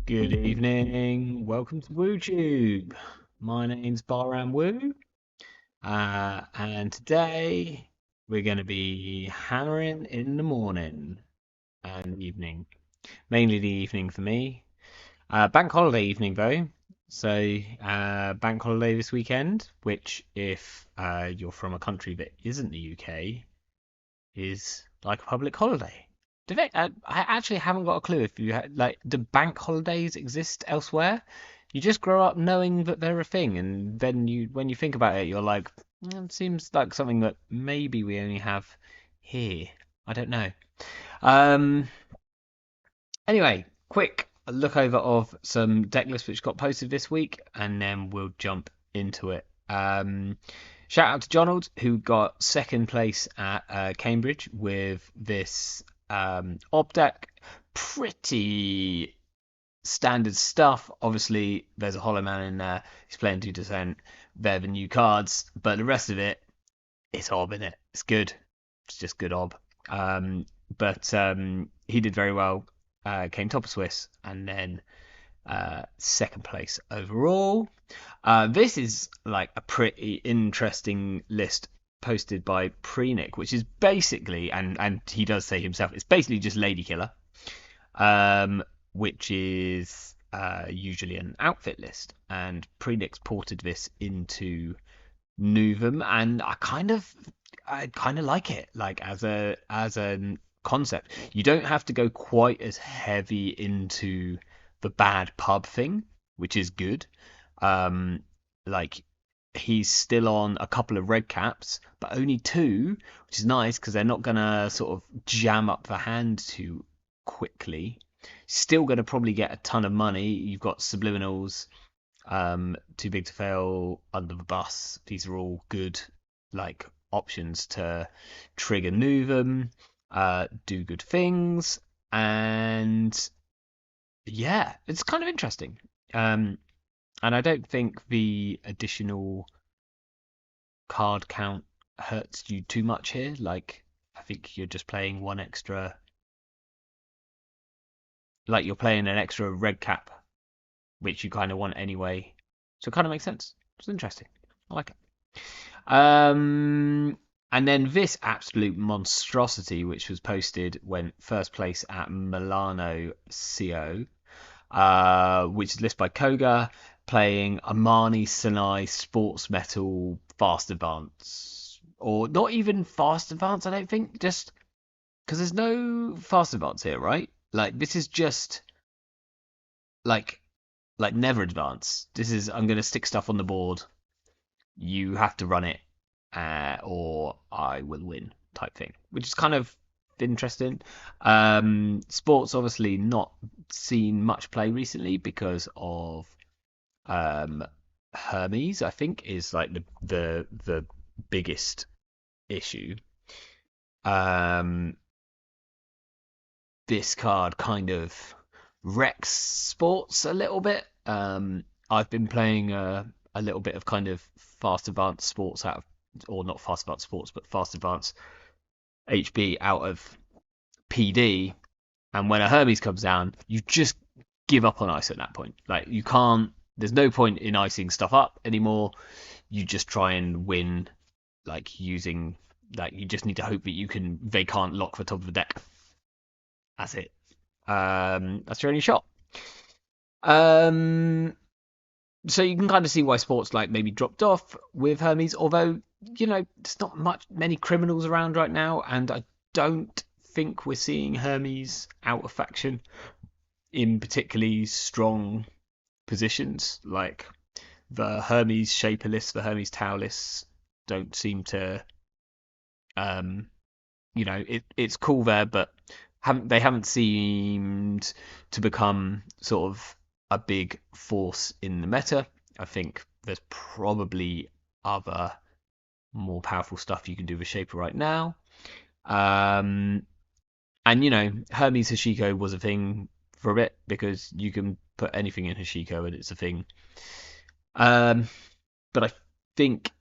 Good evening, welcome to WooTube. My name's Baram Woo, and today we're going to be hammering in the morning and evening, mainly the evening for me. Bank holiday evening though, so bank holiday this weekend, which if you're from a country that isn't the UK, is like a public holiday. I actually haven't got a clue if do bank holidays exist elsewhere? You just grow up knowing that they're a thing, and then when you think about it, you're like, it seems like something that maybe we only have here. I don't know. Um, anyway, quick look over of some deck lists which got posted this week, and then we'll jump into it. Shout out to Jonald, who got second place at Cambridge with this Ob deck. Pretty standard stuff. Obviously, there's a Hollow Man in there. He's playing 2%. They're the new cards, but the rest of it, it's Ob in it. It's good. It's just good Ob. But he did very well. Came top of Swiss, and then second place overall. This is like a pretty interesting list posted by Prenick, which is basically, and he does say himself, it's basically just Lady Killer, which is usually an outfit list. And Prenick's ported this into Novum, and I kind of like it, like as a concept. You don't have to go quite as heavy into the bad pub thing, which is good. Like he's still on a couple of red caps, but only two, which is nice because they're not gonna sort of jam up the hand too quickly. Still gonna probably get a ton of money. You've got subliminals, too big to fail, under the bus. These are all good like options to trigger Novum, do good things, and yeah, it's kind of interesting. And I don't think the additional card count hurts you too much here. Like, I think you're just playing one extra, like you're playing an extra red cap, which you kind of want anyway. So it kind of makes sense. It's interesting. I like it. And then this absolute monstrosity, which was posted, went first place at Milano CO, which is listed by Koga, playing Amani Sinai Sports Metal Fast Advance. Or not even Fast Advance, I don't think. Just because there's no Fast Advance here, right? Like, this is just like never advance. This is, I'm going to stick stuff on the board. You have to run it, or I will win type thing, which is kind of interesting. Sports obviously not seen much play recently because of Hermes. I think is like the biggest issue. This card kind of wrecks sports a little bit. I've been playing a little bit of kind of fast advanced sports out of, or not fast advanced sports, but fast advanced HB out of PD. And when a Hermes comes down, you just give up on ice at that point. Like you can't. There's no point in icing stuff up anymore. You just try and win, like using, like you just need to hope that they can't lock the top of the deck. That's it. That's your only shot. So you can kind of see why sports like maybe dropped off with Hermes, although there's not many criminals around right now, and I don't think we're seeing Hermes out of faction in particularly strong positions. Like the Hermes Shaper lists, the Hermes Tau lists don't seem to, it's cool there, but they haven't seemed to become sort of a big force in the meta. I think there's probably other more powerful stuff you can do with Shaper right now. And Hermes Hashiko was a thing for a bit because you can put anything in Hashiko and it's a thing. but I think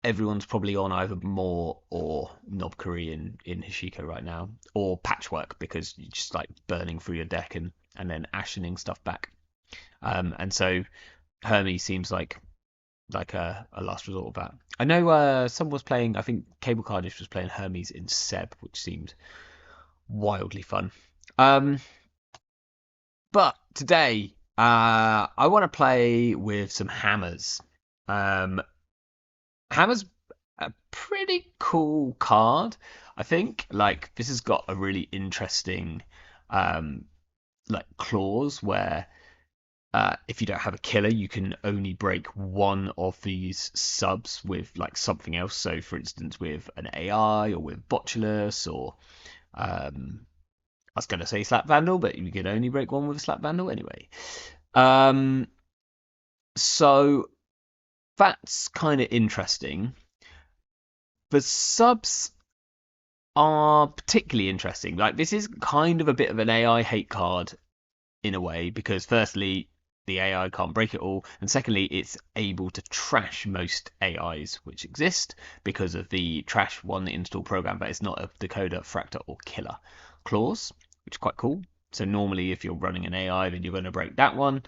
everyone's probably on either Moor or Knobkerry in Hashiko right now, or Patchwork, because you're just like burning through your deck and then ashening stuff back. And so Hermes seems like a last resort of that. I know someone was playing, I think Cable Carnage was playing Hermes in Seb, which seemed wildly fun. But today, I want to play with some hammers. Hammer's a pretty cool card, I think. Like, this has got a really interesting like clause where if you don't have a killer, you can only break one of these subs with like something else. So, for instance, with an AI or with Botulus, or I was going to say Slap Vandal, but you can only break one with a Slap Vandal anyway. So that's kind of interesting. The subs are particularly interesting. Like, this is kind of a bit of an AI hate card in a way, because firstly, the AI can't break it all, and secondly, it's able to trash most AIs which exist because of the trash one install program, but it's not a decoder, fractor, or killer clause, which is quite cool. So normally, if you're running an AI, then you're going to break that one.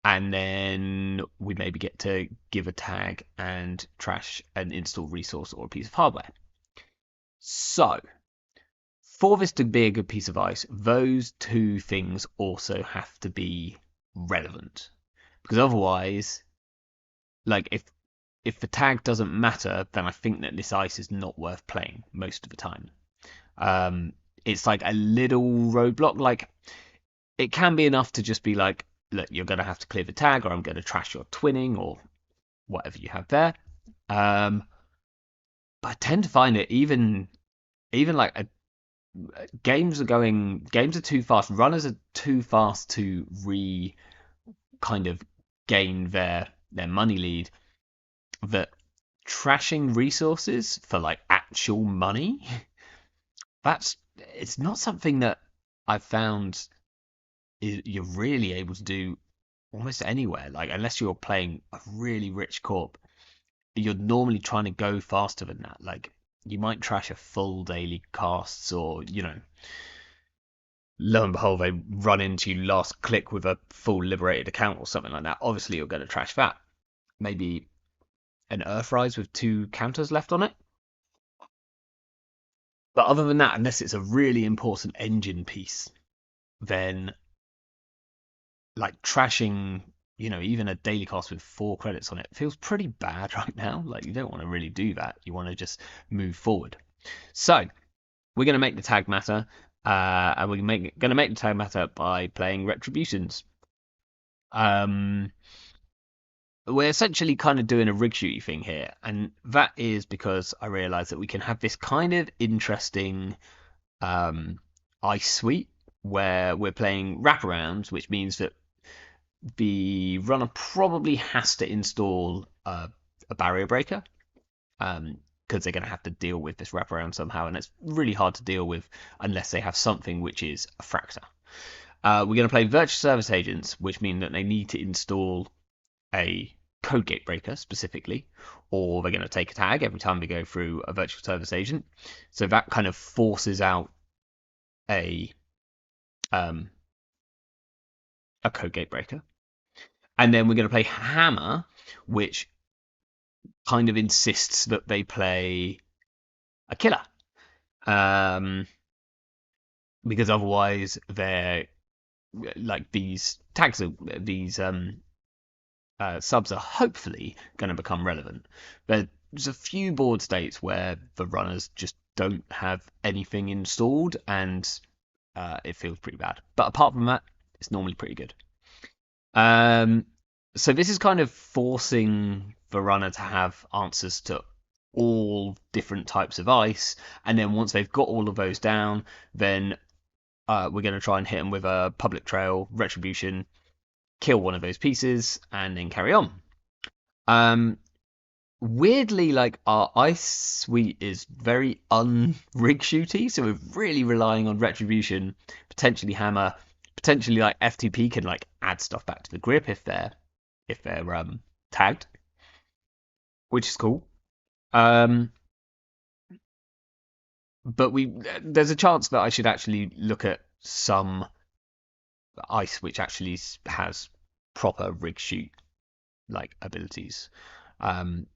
And then we maybe get to give a tag and trash an install resource or a piece of hardware. So, for this to be a good piece of ice, those two things also have to be relevant. Because otherwise, like, if the tag doesn't matter, then I think that this ice is not worth playing most of the time. It's like a little roadblock. Like, it can be enough to just be like, look, you're going to have to clear the tag, or I'm going to trash your twinning, or whatever you have there. But I tend to find it even like games are too fast. Runners are too fast to kind of gain their money lead. That trashing resources for like actual money, it's not something that I've found you're really able to do almost anywhere. Like, unless you're playing a really rich corp, you're normally trying to go faster than that. Like, you might trash a full daily casts, or lo and behold, they run into you last click with a full liberated account or something like that. Obviously, you're going to trash that. Maybe an Earthrise with 2 counters left on it. But other than that, unless it's a really important engine piece, then like trashing, even a daily cast with 4 credits on it feels pretty bad right now. Like, you don't want to really do that. You want to just move forward. So we're going to make the tag matter, and we're going to make the tag matter by playing Retributions. We're essentially kind of doing a rig shooty thing here, and that is because I realised that we can have this kind of interesting ice suite where we're playing wraparounds, which means that the runner probably has to install a barrier breaker, because they're going to have to deal with this wraparound somehow, and it's really hard to deal with unless they have something which is a fractor. We're going to play virtual service agents, which mean that they need to install a code gate breaker specifically, or they're going to take a tag every time they go through a virtual service agent. So that kind of forces out a code gate breaker. And then we're going to play Hammer, which kind of insists that they play a killer. Because otherwise they're like, these tags are these subs are hopefully going to become relevant. There's a few board states where the runners just don't have anything installed, and it feels pretty bad. But apart from that, it's normally pretty good. So this is kind of forcing the runner to have answers to all different types of ice, and then once they've got all of those down, then we're going to try and hit them with a public trail, retribution, kill one of those pieces, and then carry on. Weirdly, like, our ice suite is very un-rig shooty, so we're really relying on retribution, potentially hammer, potentially like FTP can like add stuff back to the grip if they're if they're tagged, which is cool. Um, but there's a chance that I should actually look at some ice which actually has proper rig shoot like abilities. Um,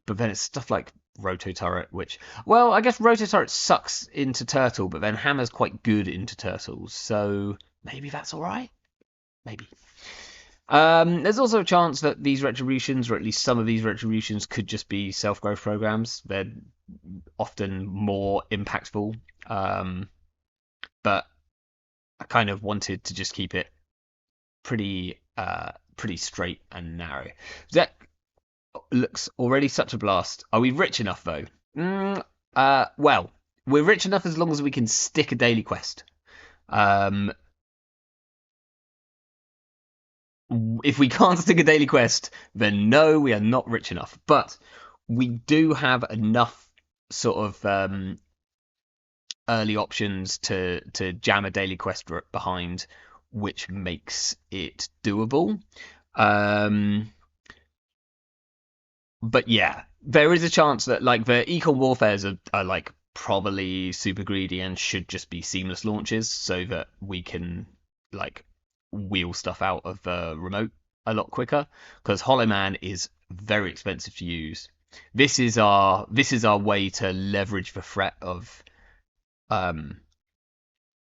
but then it's stuff like Roto Turret, which, well, I guess Roto Turret sucks into Turtle, but then Hammer's quite good into Turtles, so maybe that's all right. Maybe. There's also a chance that these retributions, or at least some of these retributions, could just be self-growth programs. They're often more impactful, but I kind of wanted to just keep it pretty straight and narrow. That looks already such a blast. Are we rich enough though? Well, we're rich enough as long as we can stick a daily quest. If we can't stick a daily quest, then no, we are not rich enough. But we do have enough sort of early options to jam a daily quest behind, which makes it doable. But yeah, there is a chance that like the econ warfares are like probably super greedy and should just be seamless launches so that we can like wheel stuff out of the remote a lot quicker, because Hollow Man is very expensive to use. This is our way to leverage the threat um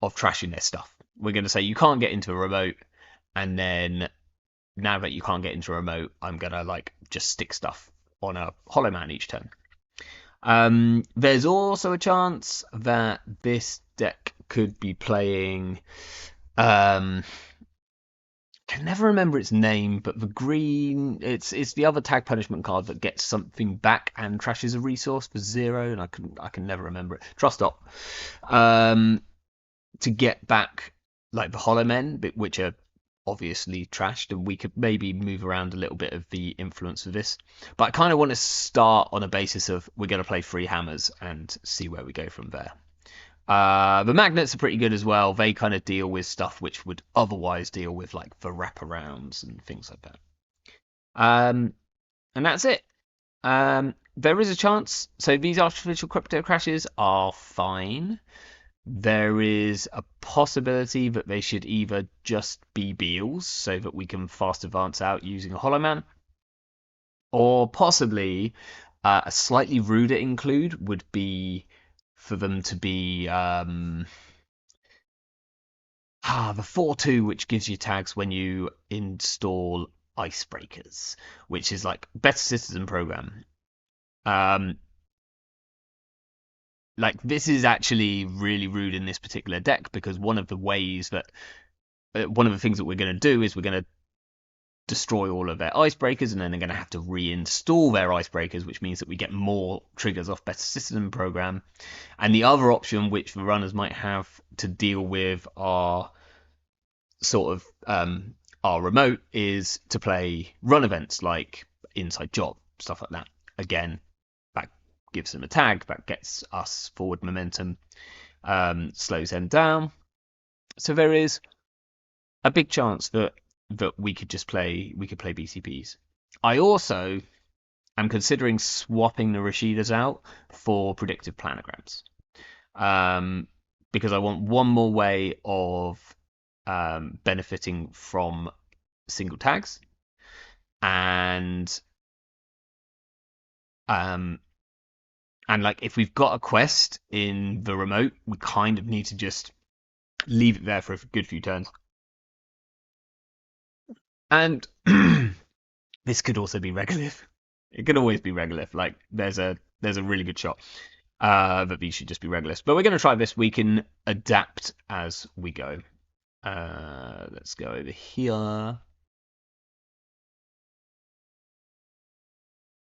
of trashing their stuff. We're going to say you can't get into a remote, and then now that you can't get into a remote, I'm going to like just stick stuff on a Hollow Man each turn. There's also a chance that this deck could be playing. Can never remember its name, but the green. It's the other tag punishment card that gets something back and trashes a resource for 0, and I can never remember it. Trust Op. To get back like the Hollow Men, which are obviously trashed, and we could maybe move around a little bit of the influence of this. But I kind of want to start on a basis of we're going to play 3 hammers and see where we go from there. The magnets are pretty good as well. They kind of deal with stuff which would otherwise deal with like the wraparounds and things like that. And that's it. There is a chance. So these artificial crypto crashes are fine. There is a possibility that they should either just be Beals so that we can fast advance out using a Hollow Man, or possibly a slightly ruder include would be for them to be the 4/2, which gives you tags when you install icebreakers, which is like better citizen program. Like this is actually really rude in this particular deck, because one of the things that we're going to do is we're going to destroy all of their icebreakers, and then they're going to have to reinstall their icebreakers, which means that we get more triggers off better system program. And the other option which the runners might have to deal with our sort of our remote is to play run events like inside job, stuff like that. Again, that gives them a tag, that gets us forward momentum, slows them down. So there is a big chance that we could play BCPs. I also am considering swapping the Rashidas out for predictive planograms, because I want one more way of benefiting from single tags, and like if we've got a quest in the remote, we kind of need to just leave it there for a good few turns. And this could also be Regolith. It could always be Regolith. Like there's a really good shot that these should just be Regolith. But we're going to try this. We can adapt as we go. Let's go over here.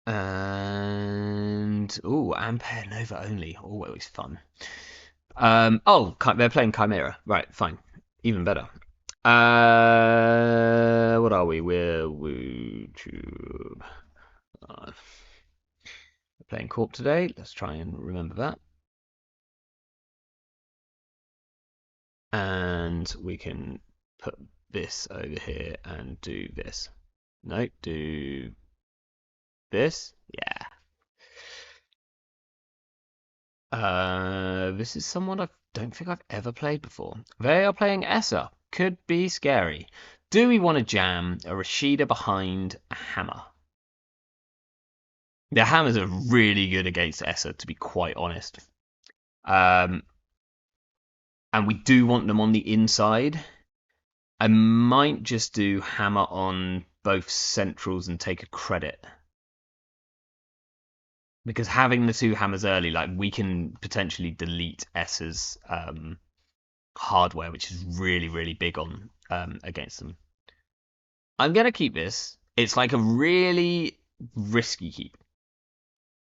And Ampere Nova only. Always fun. They're playing Chimera. Right, fine. Even better. What are we? We're YouTube. We're playing Corp today. Let's try and remember that. And we can put this over here and do this. No, do this. Yeah. This is someone I don't think I've ever played before. They are playing Essa. Could be scary. Do we want to jam a Rashida behind a hammer? The hammers are really good against Essa, to be quite honest. And we do want them on the inside. I might just do hammer on both centrals and take a credit. Because having the two hammers early, like, we can potentially delete S's hardware, which is really, really big on against them. I'm gonna keep this. It's like a really risky keep.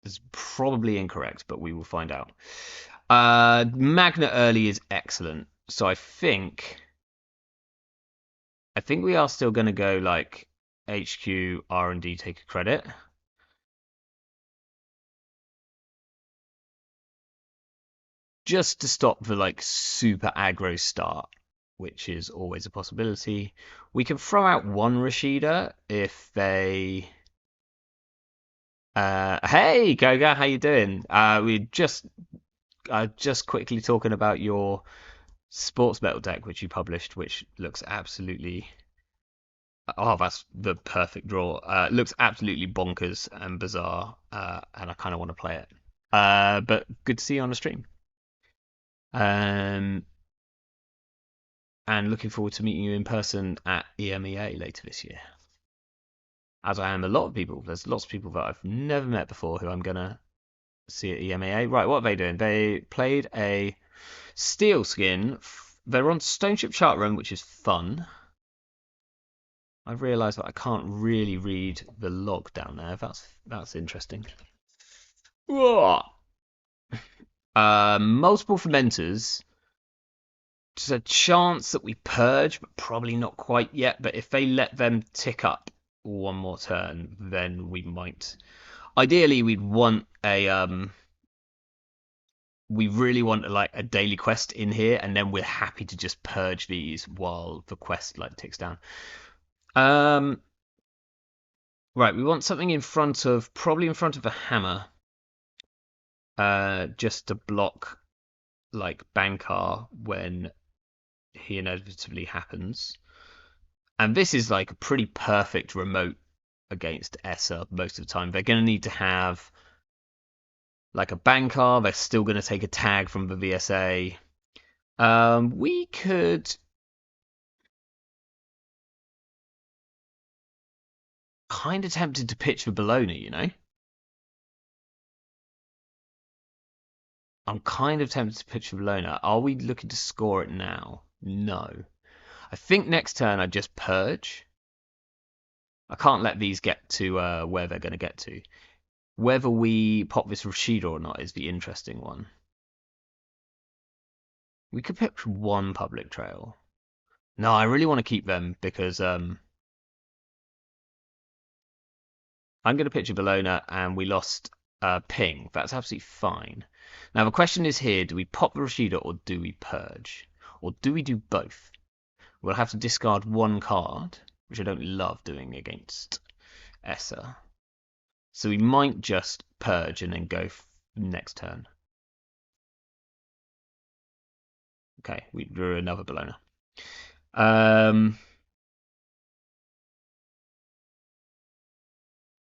It's probably incorrect, but we will find out. Magna early is excellent, so I think we are still gonna go like HQ R&D take a credit. Just to stop the like super aggro start, which is always a possibility. We can throw out one Rashida if they. Hey Goga, how you doing? We just quickly talking about your sports metal deck, which you published, which looks absolutely. Oh, that's the perfect draw. Looks absolutely bonkers and bizarre, and I kind of want to play it. But good to see you on the stream. And looking forward to meeting you in person at EMEA later this year. As I am a lot of people. There's lots of people that I've never met before who I'm going to see at EMEA. Right, what are they doing? They played a Steel Skin. They're on Stoneship Chart Run, which is fun. I've realised that I can't really read the log down there. That's interesting. Multiple fermenters. There's a chance that we purge, but probably not quite yet. But if they let them tick up one more turn, then we might. Ideally, we'd want a we really want like a daily quest in here, and then we're happy to just purge these while the quest like ticks down. Right, we want something in front of, probably in front of a hammer, just to block like Bankar when he inevitably happens. And this is like a pretty perfect remote against Essa most of the time. They're going to need to have like a Bankar. They're still going to take a tag from the VSA. We could kind of tempted to pitch for Bologna, you know? I'm kind of tempted to pitch for Bologna. Are we looking to score it now? No. I think next turn I just purge. I can't let these get to where they're going to get to. Whether we pop this Rashida or not is the interesting one. We could pick one public trail. No, I really want to keep them because I'm going to pitch a Bologna and we lost ping. That's absolutely fine. Now the question is here, do we pop the Rashida or do we purge? Or do we do both? We'll have to discard one card, which I don't love doing against Essa. So we might just purge and then go next turn. Okay, we drew another Bologna.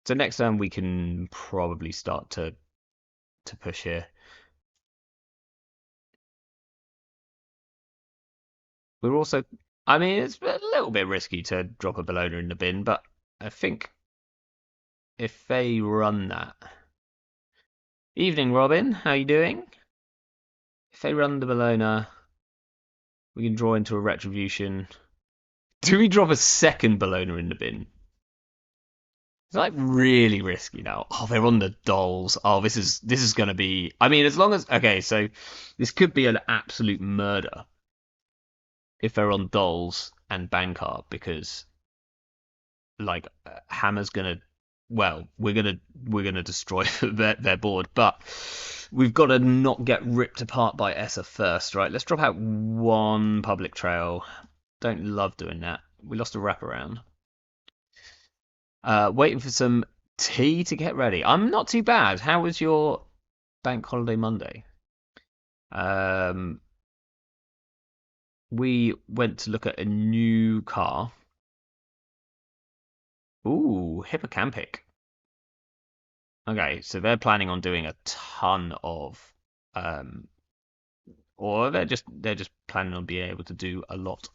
So next turn we can probably start to push here. We're also, I mean, it's a little bit risky to drop a Bologna in the bin, but I think if they run that. Evening, Robin. How you doing? If they run the Bologna, we can draw into a Retribution. Do we drop a second Bologna in the bin? It's like really risky now. Oh, they're on the dolls. Oh, this is gonna be. I mean, as long as okay, so this could be an absolute murder if they're on dolls and Bankar because like Hammer's gonna. Well, we're gonna destroy their board, but we've got to not get ripped apart by Essa first, right? Let's drop out one public trail. Don't love doing that. We lost a wraparound. Waiting for some tea to get ready. I'm not too bad. How was your bank holiday Monday? Um, we went to look at a new car. Ooh, hippocampic. Okay, so they're planning on doing a ton of, um, or they're just planning on being able to do a lot.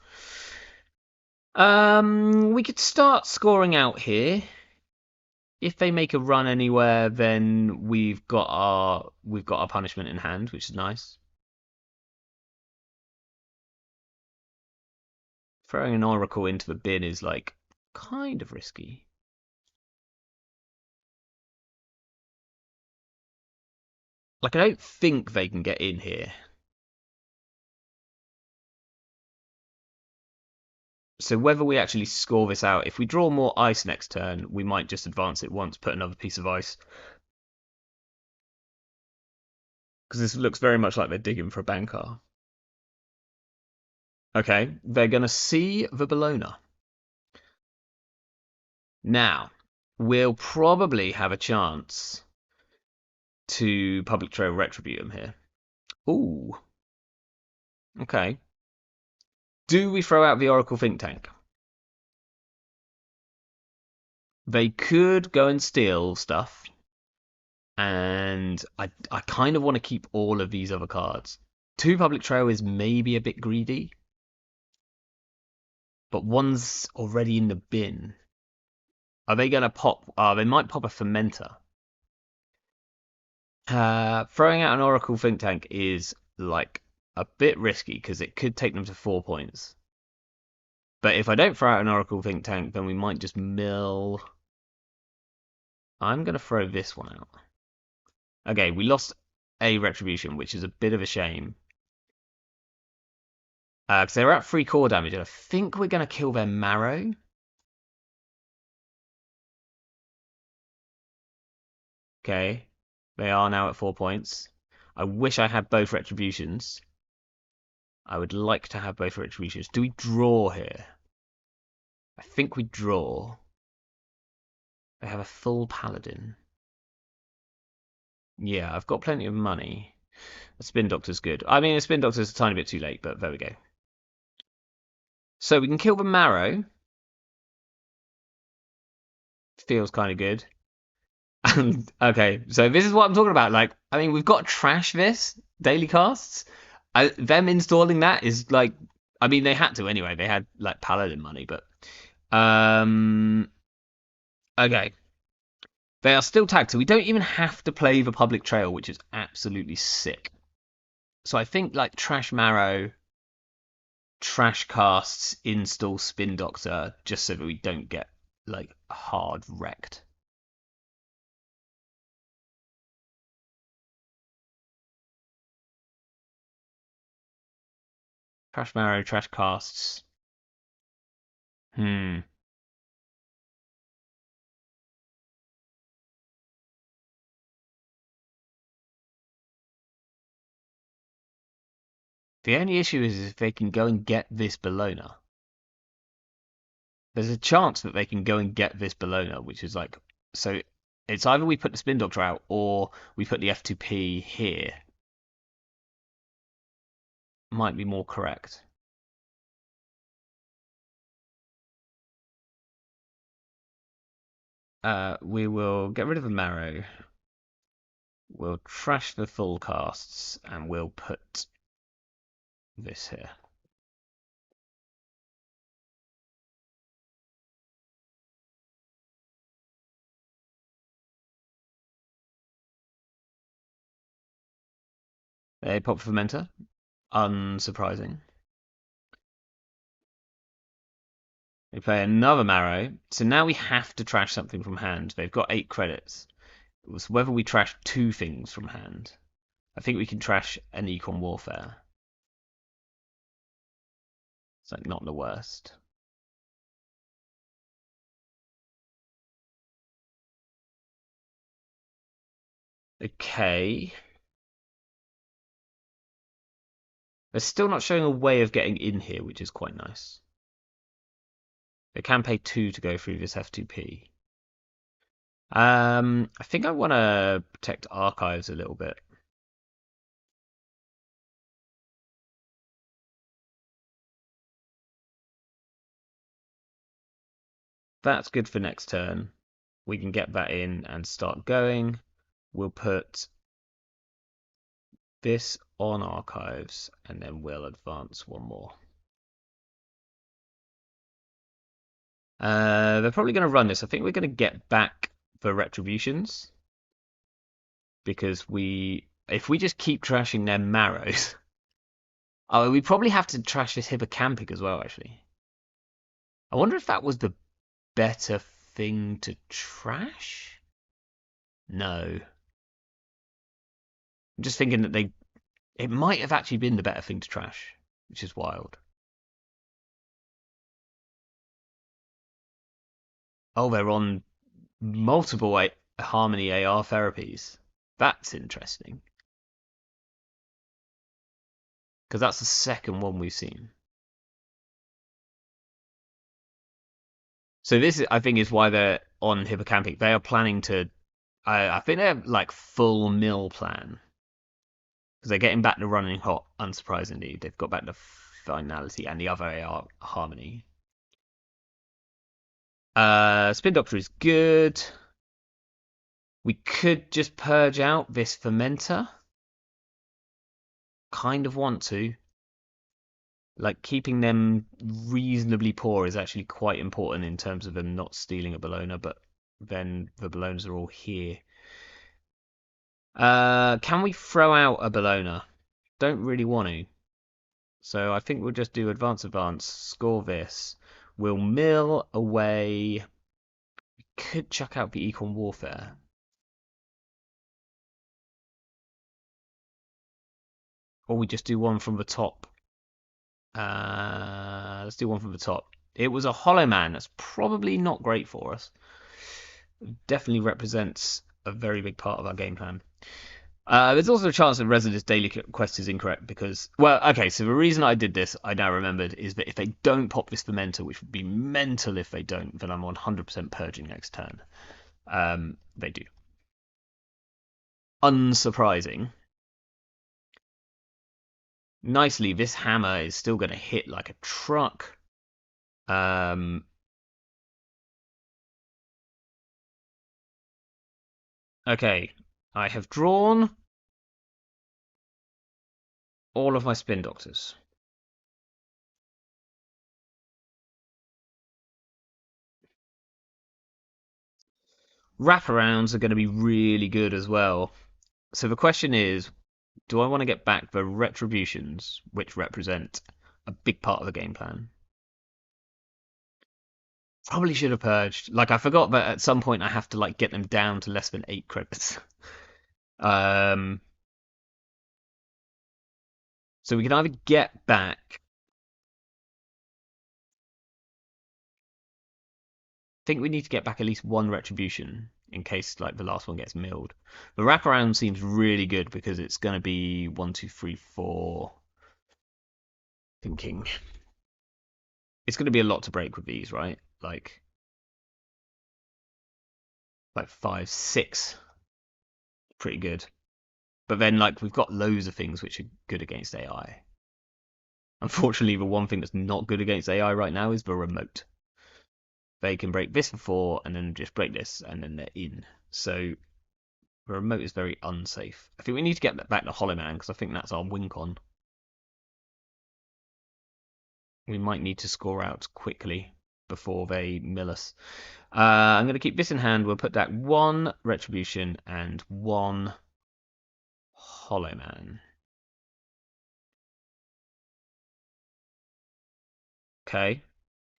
We could start scoring out here. If they make a run anywhere, then we've got our punishment in hand, which is nice. Throwing an oracle into the bin is like kind of risky. Like I don't think they can get in here. So whether we actually score this out, if we draw more ice next turn, we might just advance it once, put another piece of ice. Because this looks very much like they're digging for a banker. Okay, they're going to see the Bologna. Now, we'll probably have a chance to public trail retribute them here. Ooh. Okay. Do we throw out the Oracle think tank? They could go and steal stuff, and I kind of want to keep all of these other cards. 2 public trail is maybe a bit greedy, but one's already in the bin. Are they going to pop? They might pop a fermenter. Throwing out an Oracle think tank is like a bit risky because it could take them to 4 points. But if I don't throw out an Oracle think tank, then we might just mill. I'm going to throw this one out. Okay, we lost a retribution, which is a bit of a shame. Because they're at 3 core damage, and I think we're going to kill their marrow. Okay, they are now at 4 points. I wish I had both retributions. I would like to have both retributions. Do we draw here? I think we draw. They have a full paladin. Yeah, I've got plenty of money. A spin doctor's good. I mean, a spin doctor's a tiny bit too late, but there we go. So we can kill the marrow. Feels kind of good. And okay, so this is what I'm talking about. Like, I mean, we've got to trash this daily casts. Them installing that is like, I mean, they had to anyway. They had like paladin money, but okay. They are still tagged, so we don't even have to play the public trail, which is absolutely sick. So I think like trash marrow, trash casts, install spin doctor, just so that we don't get like hard wrecked. Trash marrow, trash casts. Hmm. The only issue is if they can go and get this Bologna. There's a chance that they can go and get this Bologna, which is like, so it's either we put the spin doctor out or we put the F2P here. Might be more correct. We will get rid of the marrow. We'll trash the full casts and we'll put this here. They pop fermenter. Unsurprising. They play another marrow. So now we have to trash something from hand. They've got 8 credits. It was whether we trash 2 things from hand. I think we can trash an Econ Warfare. It's like not the worst. Okay. They're still not showing a way of getting in here, which is quite nice. They can pay 2 to go through this F2P. I think I want to protect archives a little bit. That's good for next turn. We can get that in and start going. We'll put this on archives and then we'll advance one more. They're probably going to run this. I think we're going to get back the retributions because if we just keep trashing their marrows, oh, we probably have to trash this hippocampic as well. Actually, I wonder if that was the better thing to trash. No, I'm just thinking that it might have actually been the better thing to trash, which is wild. Oh, they're on multiple Harmony AR therapies. That's interesting because that's the second one we've seen. So this, I think, is why they're on Hippocampic. They are planning to. I think they're like full mill plan because they're getting back to running hot. Unsurprisingly, they've got back to finality and the other AR Harmony. Spin Doctor is good. We could just purge out this fermenter. Kind of want to. Like keeping them reasonably poor is actually quite important in terms of them not stealing a Bologna, but then the Bolognas are all here. Can we throw out a Bologna? Don't really want to. So I think we'll just do advance, score this. We'll mill away. We could chuck out the Econ Warfare. Or we just do one from the top. Let's do one from the top. It was a Hollow Man. That's probably not great for us. Definitely represents a very big part of our game plan. There's also a chance that Residus Daily Quest is incorrect because, well, okay, so the reason I did this, I now remembered, is that if they don't pop this Fermenter, which would be mental if they don't, then I'm 100% purging next turn. They do. Unsurprising. Nicely, this hammer is still going to hit like a truck. Okay, I have drawn all of my Spin Doctors. Wraparounds are going to be really good as well. So the question is, do I want to get back the retributions, which represent a big part of the game plan? Probably should have purged. Like I forgot that at some point I have to like get them down to less than 8 credits. um, so we can either get back. I think we need to get back at least one retribution in case like the last one gets milled. The wraparound seems really good because it's going to be 1, 2, 3, 4. Thinking it's going to be a lot to break with these, right? Like 5, 6, pretty good. But then like we've got loads of things which are good against AI. Unfortunately, the one thing that's not good against AI right now is the remote. They can break this for 4 and then just break this and then they're in. So the remote is very unsafe. I think we need to get back to Hollow Man because I think that's our win con. We might need to score out quickly before they mill us. I'm going to keep this in hand. We'll put that 1 Retribution and 1 Hollow Man. Okay.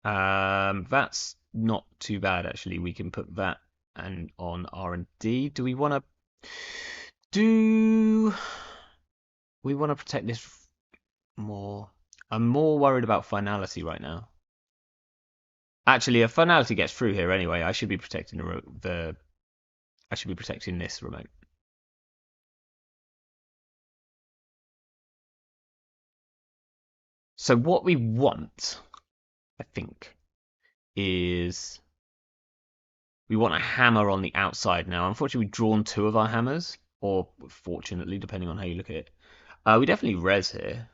That's not too bad actually. We can put that and on R&D. Do we want to protect this more? I'm more worried about finality right now. Actually, if finality gets through here anyway, I should be protecting I should be protecting this remote. So what we want, I think, is We want a hammer on the outside now. Unfortunately, we've drawn two of our hammers, or fortunately, depending on how you look at it. We definitely res here.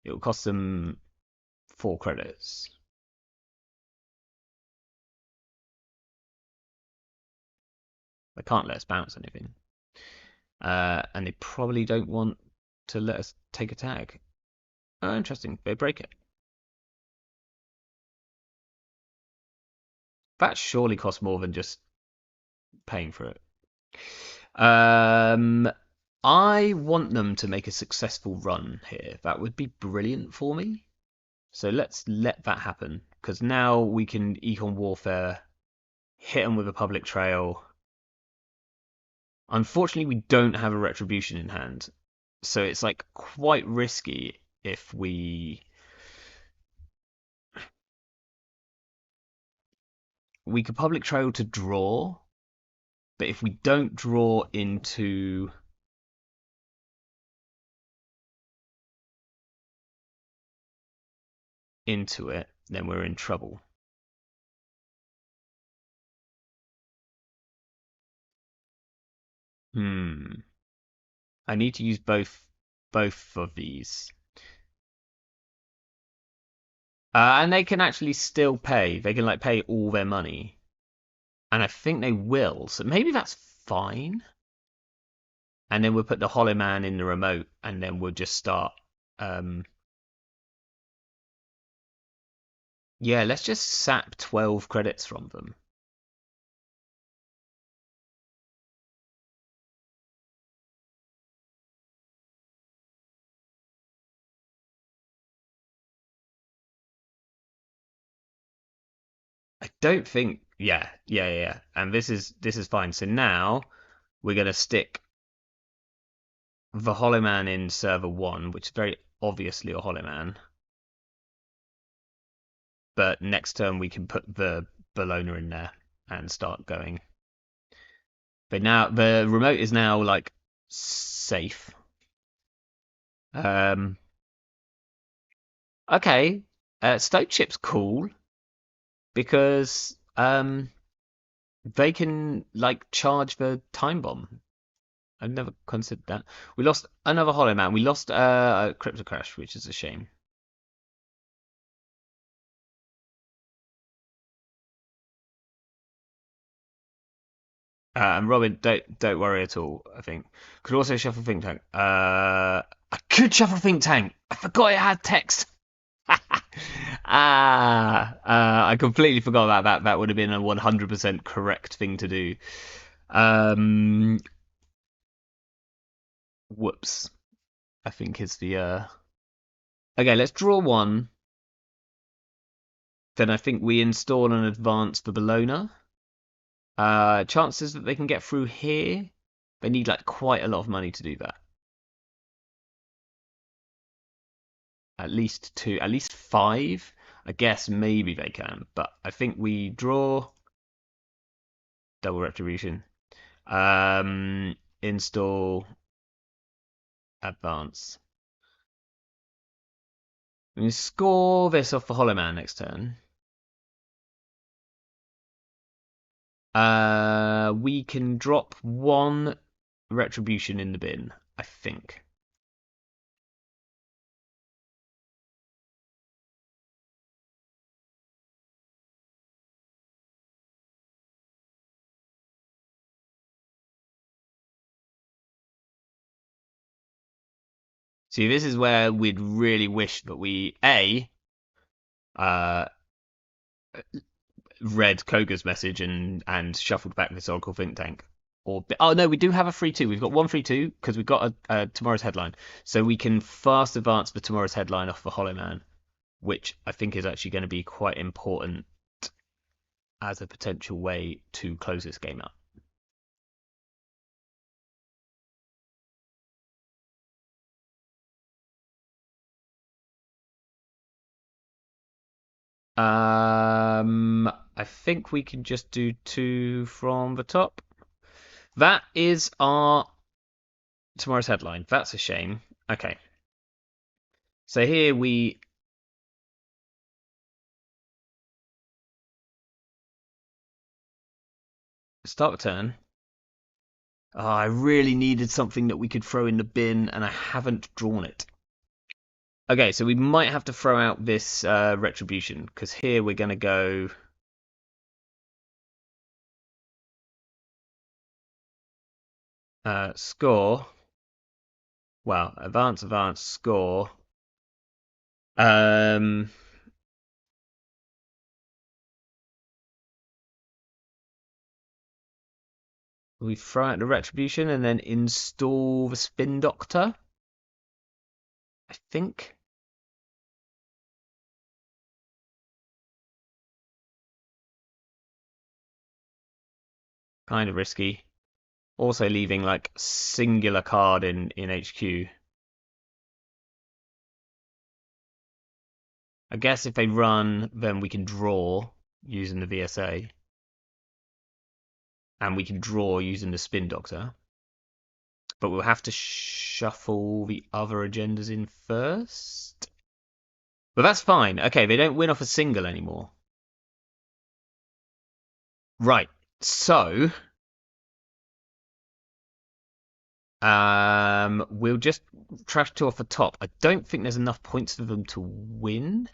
It will cost them 4 credits. They can't let us bounce anything. And they probably don't want to let us take a tag. Oh, interesting. They break it. That surely costs more than just paying for it. I want them to make a successful run here. That would be brilliant for me. So let's let that happen, because now we can Econ Warfare, hit them with a public trail. Unfortunately, we don't have a Retribution in hand, so it's like quite risky if we could public trail to draw, but if we don't draw into it, then we're in trouble. I need to use both of these. And they can actually still pay. They can like pay all their money. And I think they will. So maybe that's fine. And then we'll put the Hollow Man in the remote, and then we'll just start. Yeah, let's just sap 12 credits from them. I don't think. Yeah. And this is fine. So now we're gonna stick the Hollow Man in server 1, which is very obviously a Hollow Man. But next turn we can put the Bologna in there and start going. But now the remote is now like safe. Okay, Stone Chip's cool because they can like charge the time bomb. I've never considered that. We lost another Hollow Man. We lost a Crypto Crash, which is a shame. And Robin, don't worry at all. I think could also shuffle Think Tank. I could shuffle Think Tank. I forgot it had text. I completely forgot about that. That would have been a 100% correct thing to do. Whoops. I think is the Okay, let's draw one. Then I think we install and advance the Bologna. Chances that they can get through here, they need like quite a lot of money to do that. At least 2, at least 5. I guess maybe they can, but I think we draw double retribution. Install, advance. We can score this off the Hollow Man next turn. We can drop 1 retribution in the bin, I think. See, this is where we'd really wish that we uh, read Koga's message and shuffled back this Oracle Think Tank. Oh no, we do have a 3-2. We've got 1-3-2 because we've got a tomorrow's headline, so we can fast advance the tomorrow's headline off the Hollow Man, which I think is actually going to be quite important as a potential way to close this game out. I think we can just do 2 from the top. That is our tomorrow's headline. That's a shame. Okay. So here we Start the turn. Oh, I really needed something that we could throw in the bin, and I haven't drawn it. Okay, so we might have to throw out this retribution, because here we're going to go... score. Well, advance, score. We throw out the retribution and then install the spin doctor, I think. Kind of risky. Also leaving like singular card in HQ. I guess if they run, then we can draw using the VSA. And we can draw using the spin doctor. But we'll have to shuffle the other agendas in first. But that's fine. Okay, they don't win off a single anymore. Right, so... we'll just trash two off the top. I don't think there's enough points for them to win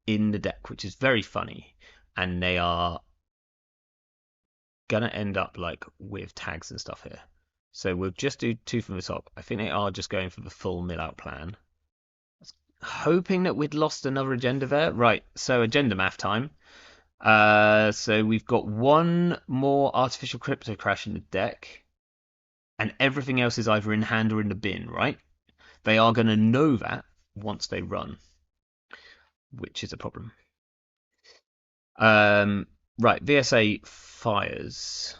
in the deck, which is very funny. And they are gonna end up like with tags and stuff here. So we'll just do two from the top. I think they are just going for the full mill-out plan. Hoping that we'd lost another agenda there. Right, so agenda math time. So we've got one more artificial crypto crash in the deck. And everything else is either in hand or in the bin, right? They are going to know that once they run, which is a problem. Right, VSA fires.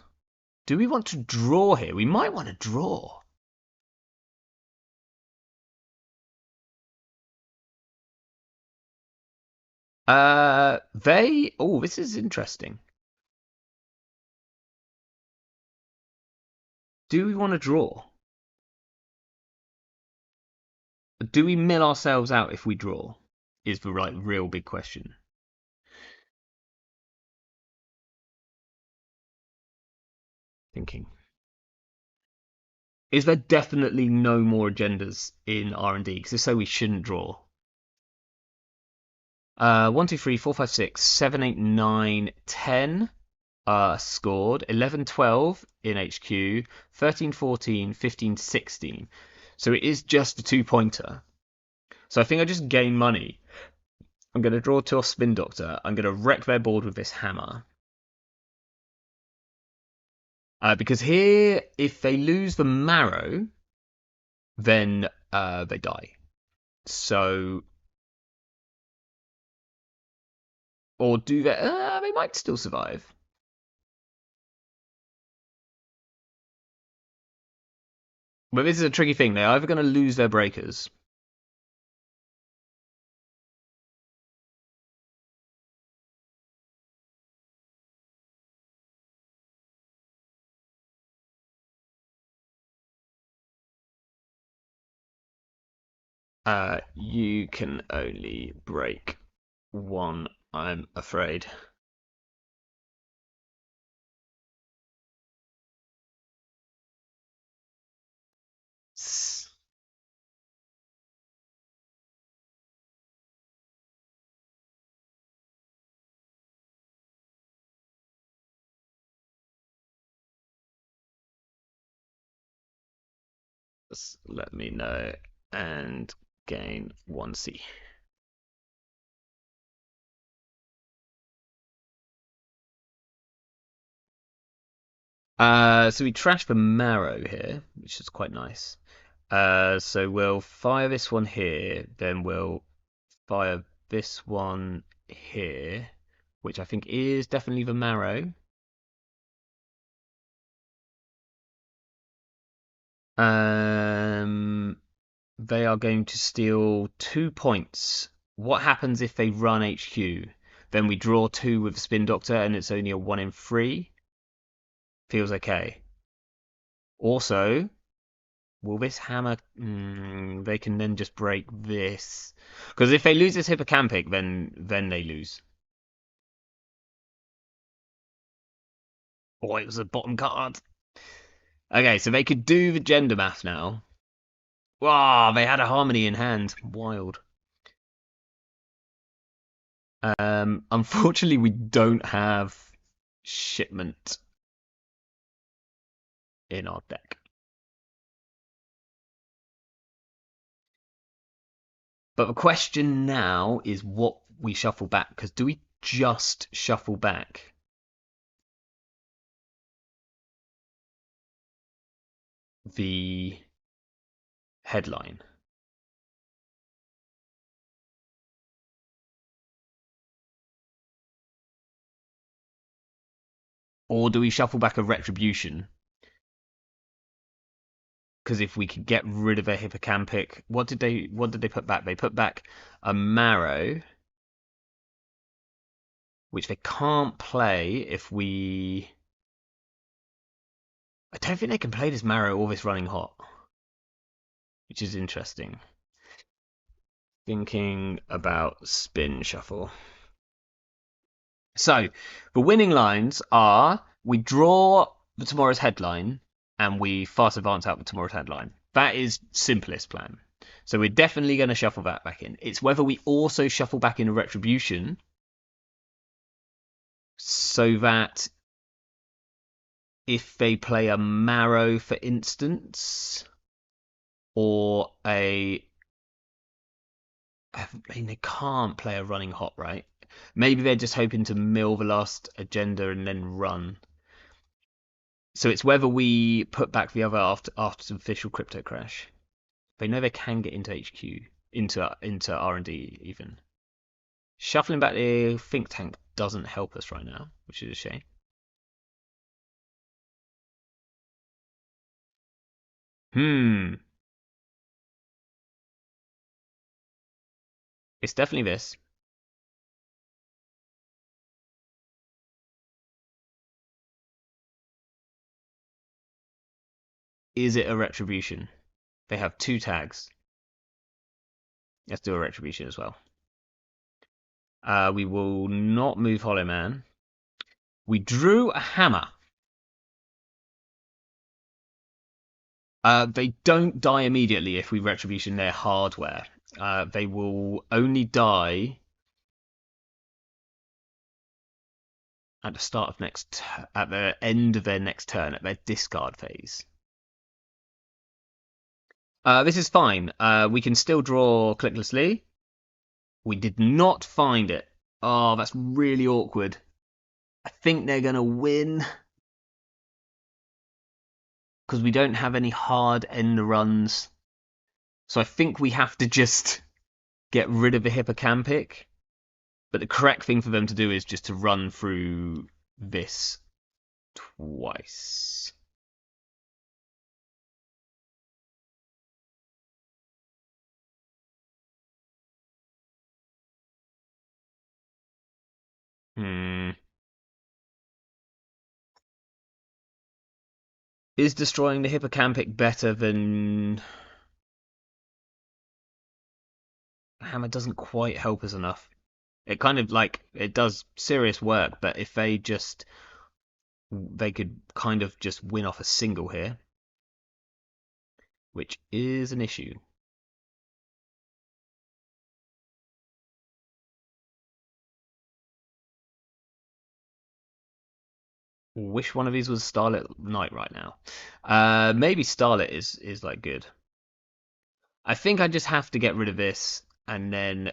Do we want to draw here? We might want to draw. Oh, this is interesting. Do we want to draw? Do we mill ourselves out if we draw? Is the real big question. Thinking. Is there definitely no more agendas in R&D? Because if so, we shouldn't draw. 1, 2, 3, 4, 5, 6, 7, 8, 9, 10 scored. 11, 12 in HQ. 13, 14, 15, 16. So it is just a 2-pointer. So I think I just gain money. I'm going to draw two off Spin Doctor. I'm going to wreck their board with this hammer. Because here, if they lose the marrow, then they die. So... Or do they... they might still survive. But this is a tricky thing. They're either going to lose their breakers. You can only break one, I'm afraid. Just let me know and gain 1C. So we trash the marrow here, which is quite nice. So we'll fire this one here, then we'll fire this one here, which I think is definitely the marrow. They are going to steal 2 points. What happens if they run HQ? Then we draw 2 with Spin Doctor, and it's only a 1 in 3. Feels okay. Also, will this hammer... they can then just break this. Because if they lose this Hippocampic, then they lose. Oh, it was a bottom card. Okay, so they could do the gender math now. Wow, they had a harmony in hand. Wild. Unfortunately, we don't have shipment in our deck. But the question now is what we shuffle back, because do we just shuffle back the headline? Or do we shuffle back a retribution? Because if we could get rid of a hippocampic, what did they put back? They put back a marrow, which they can't play if we. I don't think they can play this marrow or this running hot, which is interesting. Thinking about spin shuffle. So the winning lines are we draw the tomorrow's headline and we fast advance out the tomorrow's headline. That is simplest plan. So we're definitely going to shuffle that back in. It's whether we also shuffle back in a retribution so that if they play a marrow, for instance, or I mean, they can't play a running hot, right? Maybe they're just hoping to mill the last agenda and then run. So it's whether we put back the other after some official crypto crash. They know they can get into HQ, into R&D even. Shuffling back the think tank doesn't help us right now, which is a shame. It's definitely this. Is it a retribution? They have 2 tags. Let's do a retribution as well. We will not move Hollow Man. We drew a hammer. They don't die immediately if we retribution their hardware. They will only die at the start of at the end of their next turn, at their discard phase. This is fine. We can still draw clicklessly. We did not find it. Oh, that's really awkward. I think they're going to win. Because we don't have any hard end runs. So I think we have to just get rid of the hippocampic. But the correct thing for them to do is just to run through this twice. Is destroying the hippocampic better than... Hammer doesn't quite help us enough. It kind of it does serious work, but if they could kind of just win off a single here, which is an issue. Wish one of these was Starlit Knight right now. Maybe Starlit is like good. I think I just have to get rid of this and then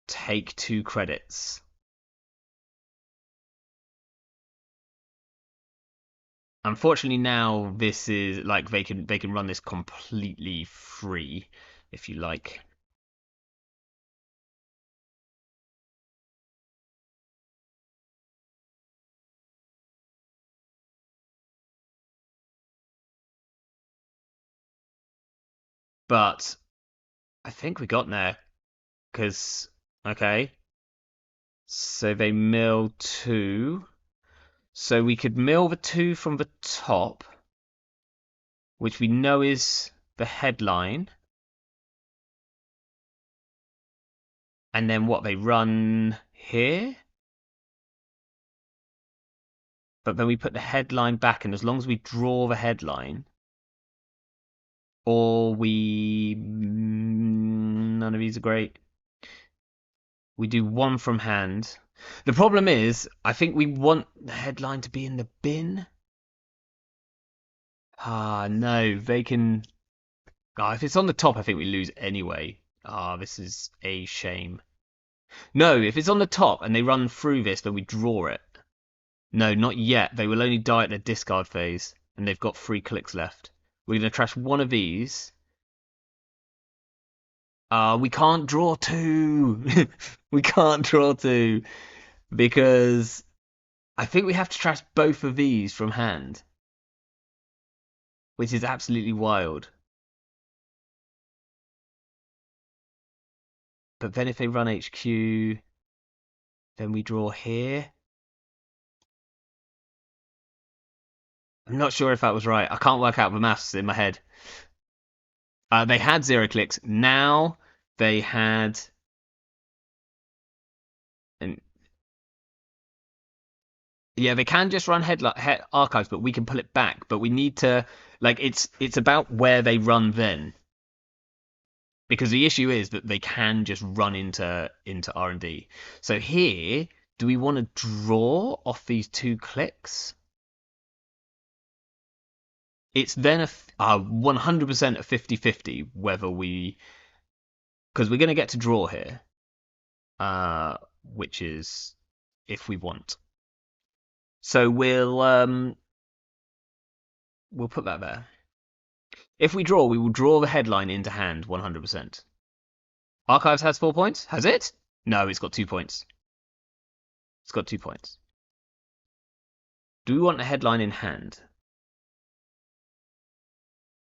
take 2 credits. Unfortunately, now this is like they can run this completely free, if you like. But I think we got there because okay, so they mill 2, so we could mill the 2 from the top, which we know is the headline. And then what, they run here? but then we put the headline back, and as long as we draw the headline, or we... none of these are great. We do one from hand. The problem is, I think we want the headline to be in the bin. Ah, no, they can... if it's on the top, I think we lose anyway. This is a shame. No, if it's on the top and they run through this, then we draw it. No, not yet. They will only die at the discard phase, and they've got 3 clicks left. We're going to trash one of these. We can't draw 2. We can't draw 2 because I think we have to trash both of these from hand, which is absolutely wild. But then if they run HQ, then we draw here. I'm not sure if that was right. I can't work out the maths in my head. They had 0 clicks. Now they had... Yeah, they can just run archives, but we can pull it back. But we need to... it's about where they run then. Because the issue is that they can just run into R&D. So here, do we want to draw off these 2 clicks? It's then a 100% a 50-50 whether we... Because we're going to get to draw here. Which is if we want. So we'll put that there. If we draw, we will draw the headline into hand 100%. Archives has 4 points. Has it? No, it's got 2 points. It's got 2 points. Do we want a headline in hand?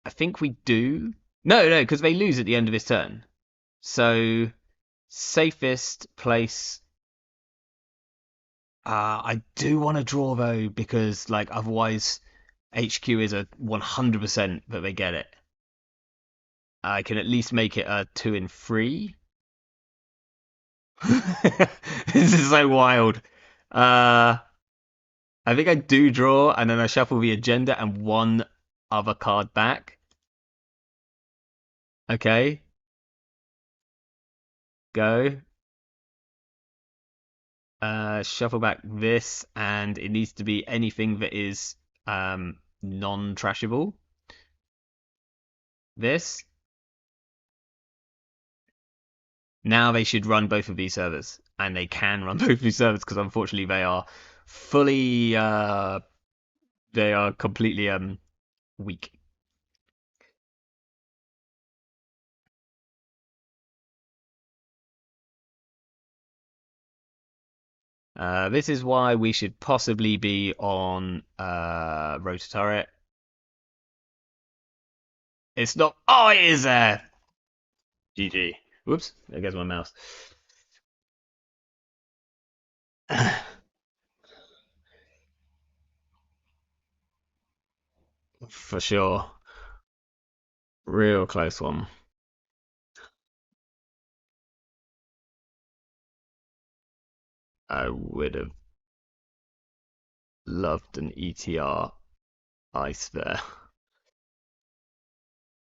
I think we do. No, because they lose at the end of his turn. So, safest place. I do want to draw though, because otherwise HQ is a 100% that they get it. I can at least make it a 2 in 3. This is so wild. I think I do draw, and then I shuffle the agenda and one other card back. Okay. Go. Shuffle back this, and it needs to be anything that is non-trashable. This. Now they should run both of these servers, and they can run both of these servers because unfortunately they are fully, they are completely weak. This is why we should possibly be on Rotor Turret. It's not. Oh, it is there. GG. Whoops, there goes my mouse. For sure. Real close one. I would have loved an ETR ice there.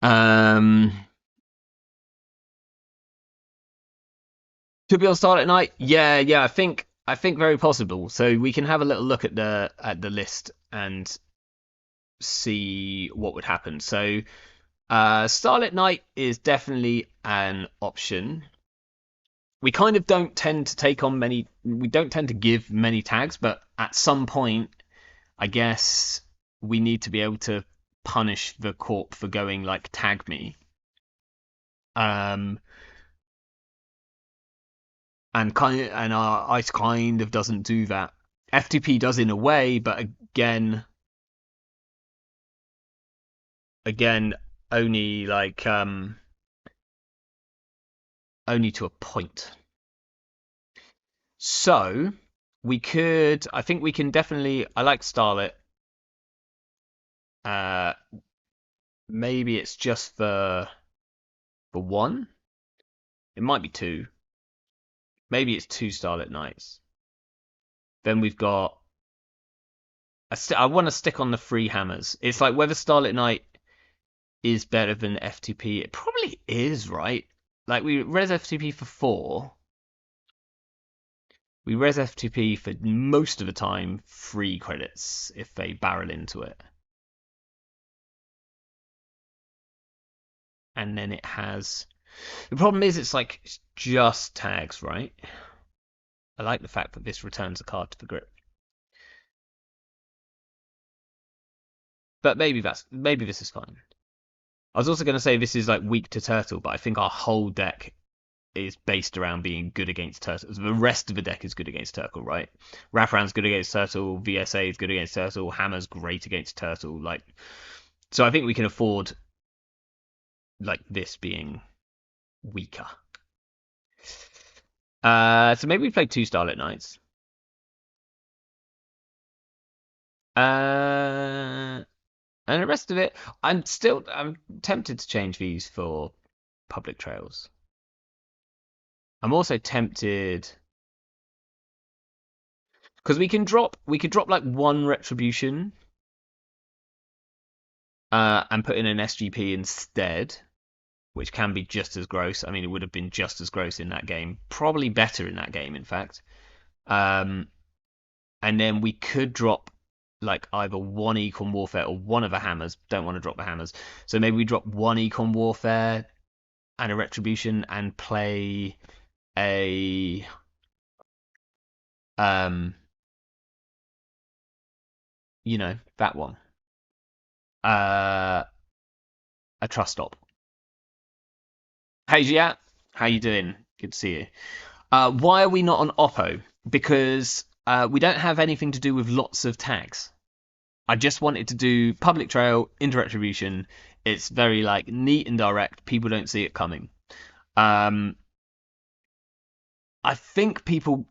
To be on Starlit Night, yeah, I think very possible. So we can have a little look at the list and see what would happen. So Starlit Night is definitely an option. We kind of don't tend to take on many. We don't tend to give many tags, but at some point, I guess we need to be able to punish the corp for going tag me. And our ice kind of doesn't do that. FTP does in a way, but again only only to a point. So we could, I think we can definitely. I like Starlit. Maybe it's just for 1. It might be 2. Maybe it's 2 Starlit Nights. Then we've got I want to stick on the free hammers. It's like whether Starlit Night is better than FTP. It probably is, right? Like we res FTP for 4. We res FTP for most of the time 3 credits if they barrel into it. And then it has... The problem is it's like it's just tags, right? I like the fact that this returns a card to the grip. But maybe this is fine. I was also going to say this is like weak to turtle, but I think our whole deck is based around being good against turtle. The rest of the deck is good against turtle, right? Wraparound's good against turtle, VSA is good against turtle, Hammer's great against turtle. Like, so I think we can afford like this being weaker. So maybe we play 2 Starlit Nights. And the rest of it, I'm tempted to change these for public trails. I'm also tempted because we could drop like 1 retribution and put in an SGP instead, which can be just as gross. I mean, it would have been just as gross in that game, probably better in that game, in fact. And then we could drop like either 1 Econ Warfare or one of the hammers. Don't want to drop the hammers, so maybe we drop 1 Econ Warfare and a retribution and play a you know, that one. A trust stop. Hey Gia, how you doing? Good to see you. Why are we not on Oppo? Because we don't have anything to do with lots of tags. I just wanted to do public trail into retribution. It's very like neat and direct. People don't see it coming. I think people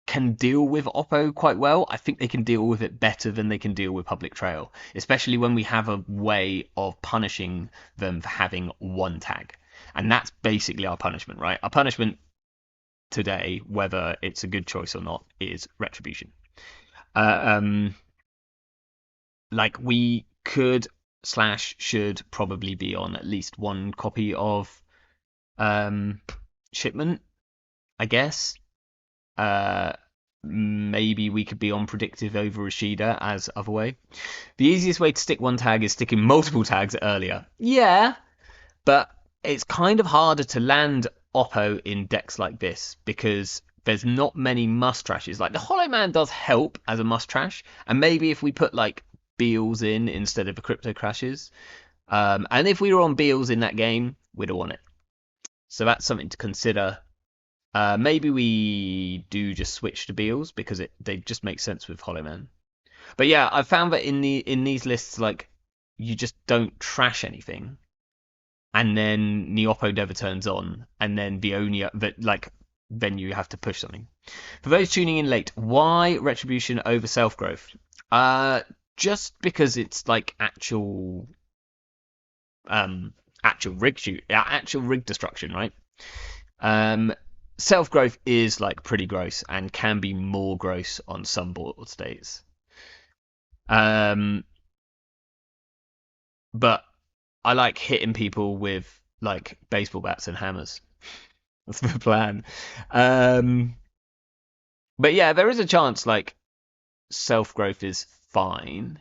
can deal with Oppo quite well. I think they can deal with it better than they can deal with public trail, especially when we have a way of punishing them for having 1 tag. And that's basically our punishment, right? Our punishment today, whether it's a good choice or not, is retribution. Like we could / should probably be on at least 1 copy of shipment, I guess. Maybe we could be on predictive over Rashida as other way. The easiest way to stick 1 tag is sticking multiple tags earlier. Yeah, but it's kind of harder to land Oppo in decks like this because there's not many must trashes. Like the Hollow Man does help as a must trash, and maybe if we put like Beals in instead of the Crypto Crashes, and if we were on Beals in that game, we'd have won it. So that's something to consider. Maybe we do just switch to Beals because they just make sense with Hollow Man. But yeah, I've found that in these lists, like you just don't trash anything, and then Neopo never turns on, and then the only then you have to push something. For those tuning in late, why Retribution over Self Growth? Just because it's like actual rig destruction, right? Self growth is like pretty gross and can be more gross on some board states. But I like hitting people with like baseball bats and hammers. That's the plan. But yeah, there is a chance like self growth is fine.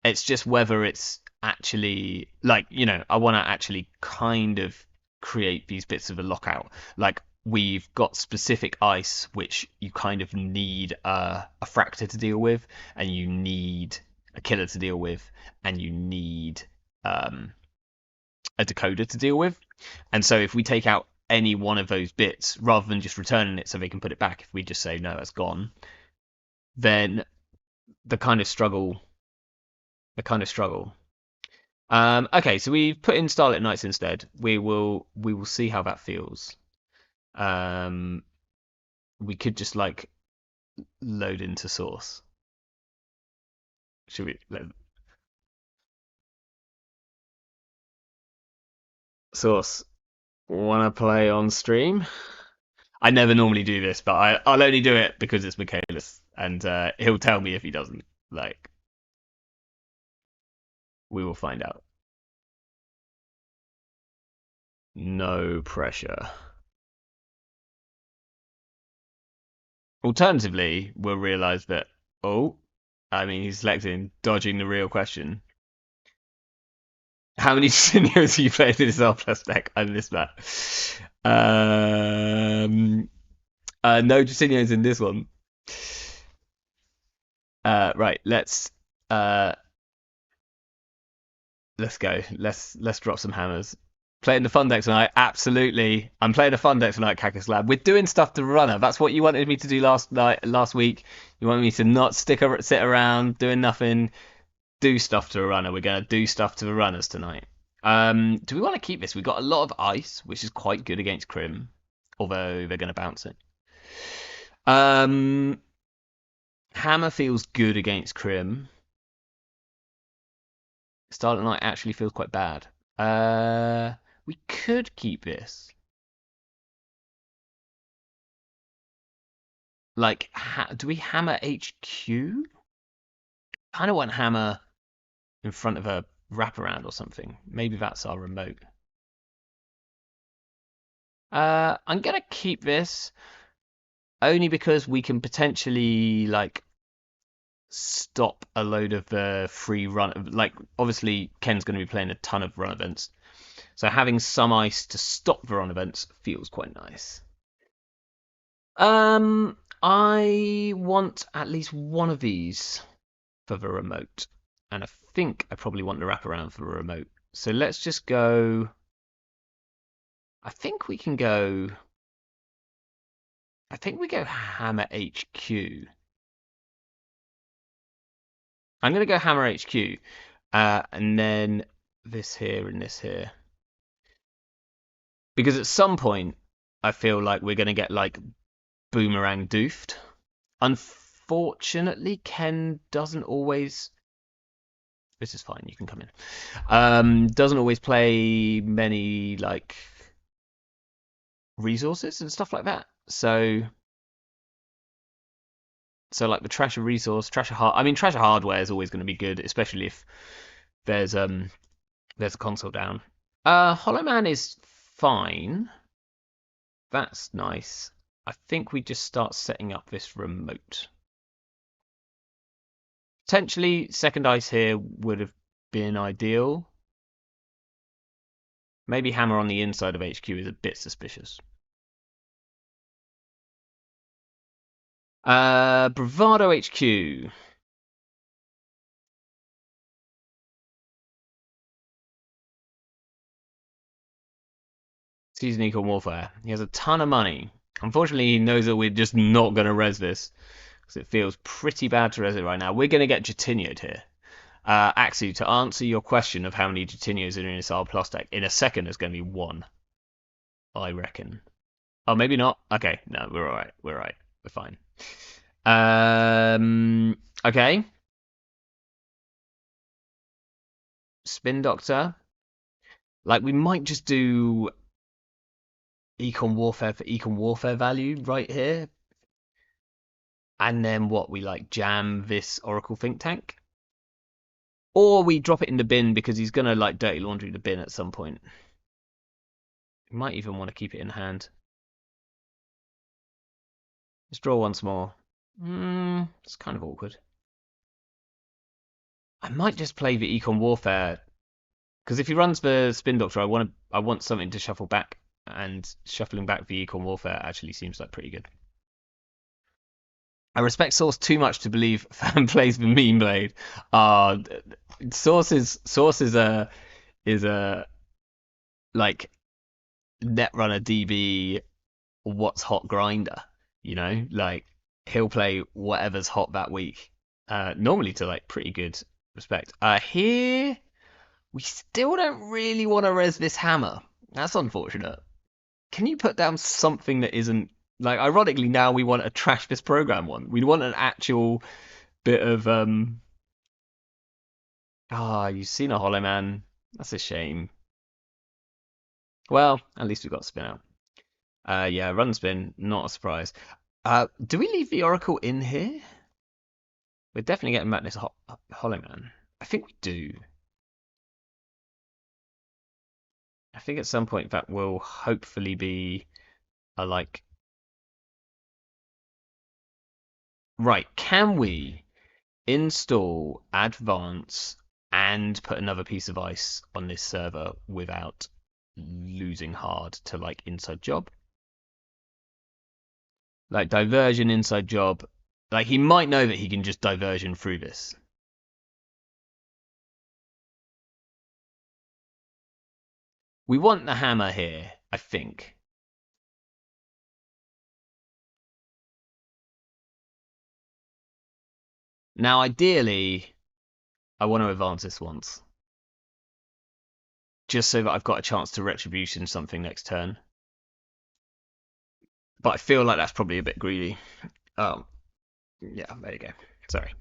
It's just whether it's actually like, you know, I want to actually kind of create these bits of a lockout. Like we've got specific ice which you kind of need a fractor to deal with, and you need a killer to deal with, and you need a decoder to deal with. And so if we take out any one of those bits rather than just returning it so they can put it back, if we just say no, that's gone, then the kind of struggle. Okay, so we've put in Starlit Nights instead. We will see how that feels. We could just like load into source. Should we source? Wanna play on stream? I never normally do this, but I'll only do it because it's Michaelis. and he'll tell me if he doesn't. Like, we will find out. No pressure. Alternatively, we'll realise that, oh, I mean, he's selecting dodging the real question. How many scenarios have you played in this R plus deck? I missed that. No Justinios in this one. Right, let's go. Let's drop some hammers. Playing the fun deck tonight, absolutely. I'm playing a fun deck tonight, Cactus Lab. We're doing stuff to runner. That's what you wanted me to do last week. You wanted me to not sit around doing nothing. Do stuff to a runner. We're gonna do stuff to the runners tonight. Do we want to keep this? We've got a lot of ice, which is quite good against Crim, although they're gonna bounce it. Hammer feels good against Crim. Starlight Knight actually feels quite bad. We could keep this. Like, do we hammer HQ? Kind of want hammer in front of a wraparound or something. Maybe that's our remote. I'm gonna keep this only because we can potentially like stop a load of the free run. Like, obviously, Ken's going to be playing a ton of run events, so having some ice to stop the run events feels quite nice. I want at least one of these for the remote, and I think I probably want the wraparound for the remote. So let's just go. I think we can go. I think we go Hammer HQ. I'm going to go Hammer HQ, and then this here and this here. Because at some point, I feel like we're going to get like Boomerang doofed. Unfortunately, Ken doesn't always. This is fine. You can come in. Doesn't always play many like resources and stuff like that. So like the Trasher resource, Trasher hardware is always going to be good, especially if there's a console down. Hollow Man is fine. That's nice. I think we just start setting up this remote. Potentially, second ice here would have been ideal. Maybe hammer on the inside of HQ is a bit suspicious. Bravado HQ. Season Equal Warfare. He has a ton of money. Unfortunately, he knows that we're just not going to res this, because it feels pretty bad to res it right now. We're going to get Jatinia'd here. Actually, to answer your question of how many Jatinia's are in this R plus deck, in a second there's going to be one. I reckon. Oh, maybe not. Okay, no, we're alright. We're alright. We're fine. Okay. Spin Doctor. Like, we might just do Econ Warfare for Econ Warfare value right here. And then what? We like jam this Oracle Think Tank? Or we drop it in the bin because he's going to like dirty laundry the bin at some point. We might even want to keep it in hand. Let's draw once more. It's kind of awkward. I might just play the Econ Warfare, because if he runs the Spin Doctor, I want something to shuffle back, and shuffling back the Econ Warfare actually seems like pretty good. I respect Source too much to believe fan plays the meme blade. Source is a like Netrunner DB what's hot grinder, you know, like he'll play whatever's hot that week. Normally to like pretty good respect. Here we still don't really want to res this hammer. That's unfortunate. Can you put down something that isn't like, ironically now we want a trash this program one. We want an actual bit of you've seen a Hollow Man. That's a shame. Well, at least we got spin out. Yeah, run spin, not a surprise. Do we leave the Oracle in here? We're definitely getting back this Hollow Man. I think we do. I think at some point that will hopefully be a like. Right, can we install advance and put another piece of ice on this server without losing hard to like inside job? Like diversion, inside job. Like he might know that he can just diversion through this. We want the hammer here, I think. Now, ideally, I want to advance this once. Just so that I've got a chance to retribution something next turn. But I feel like that's probably a bit greedy. Oh, yeah, there you go. Sorry.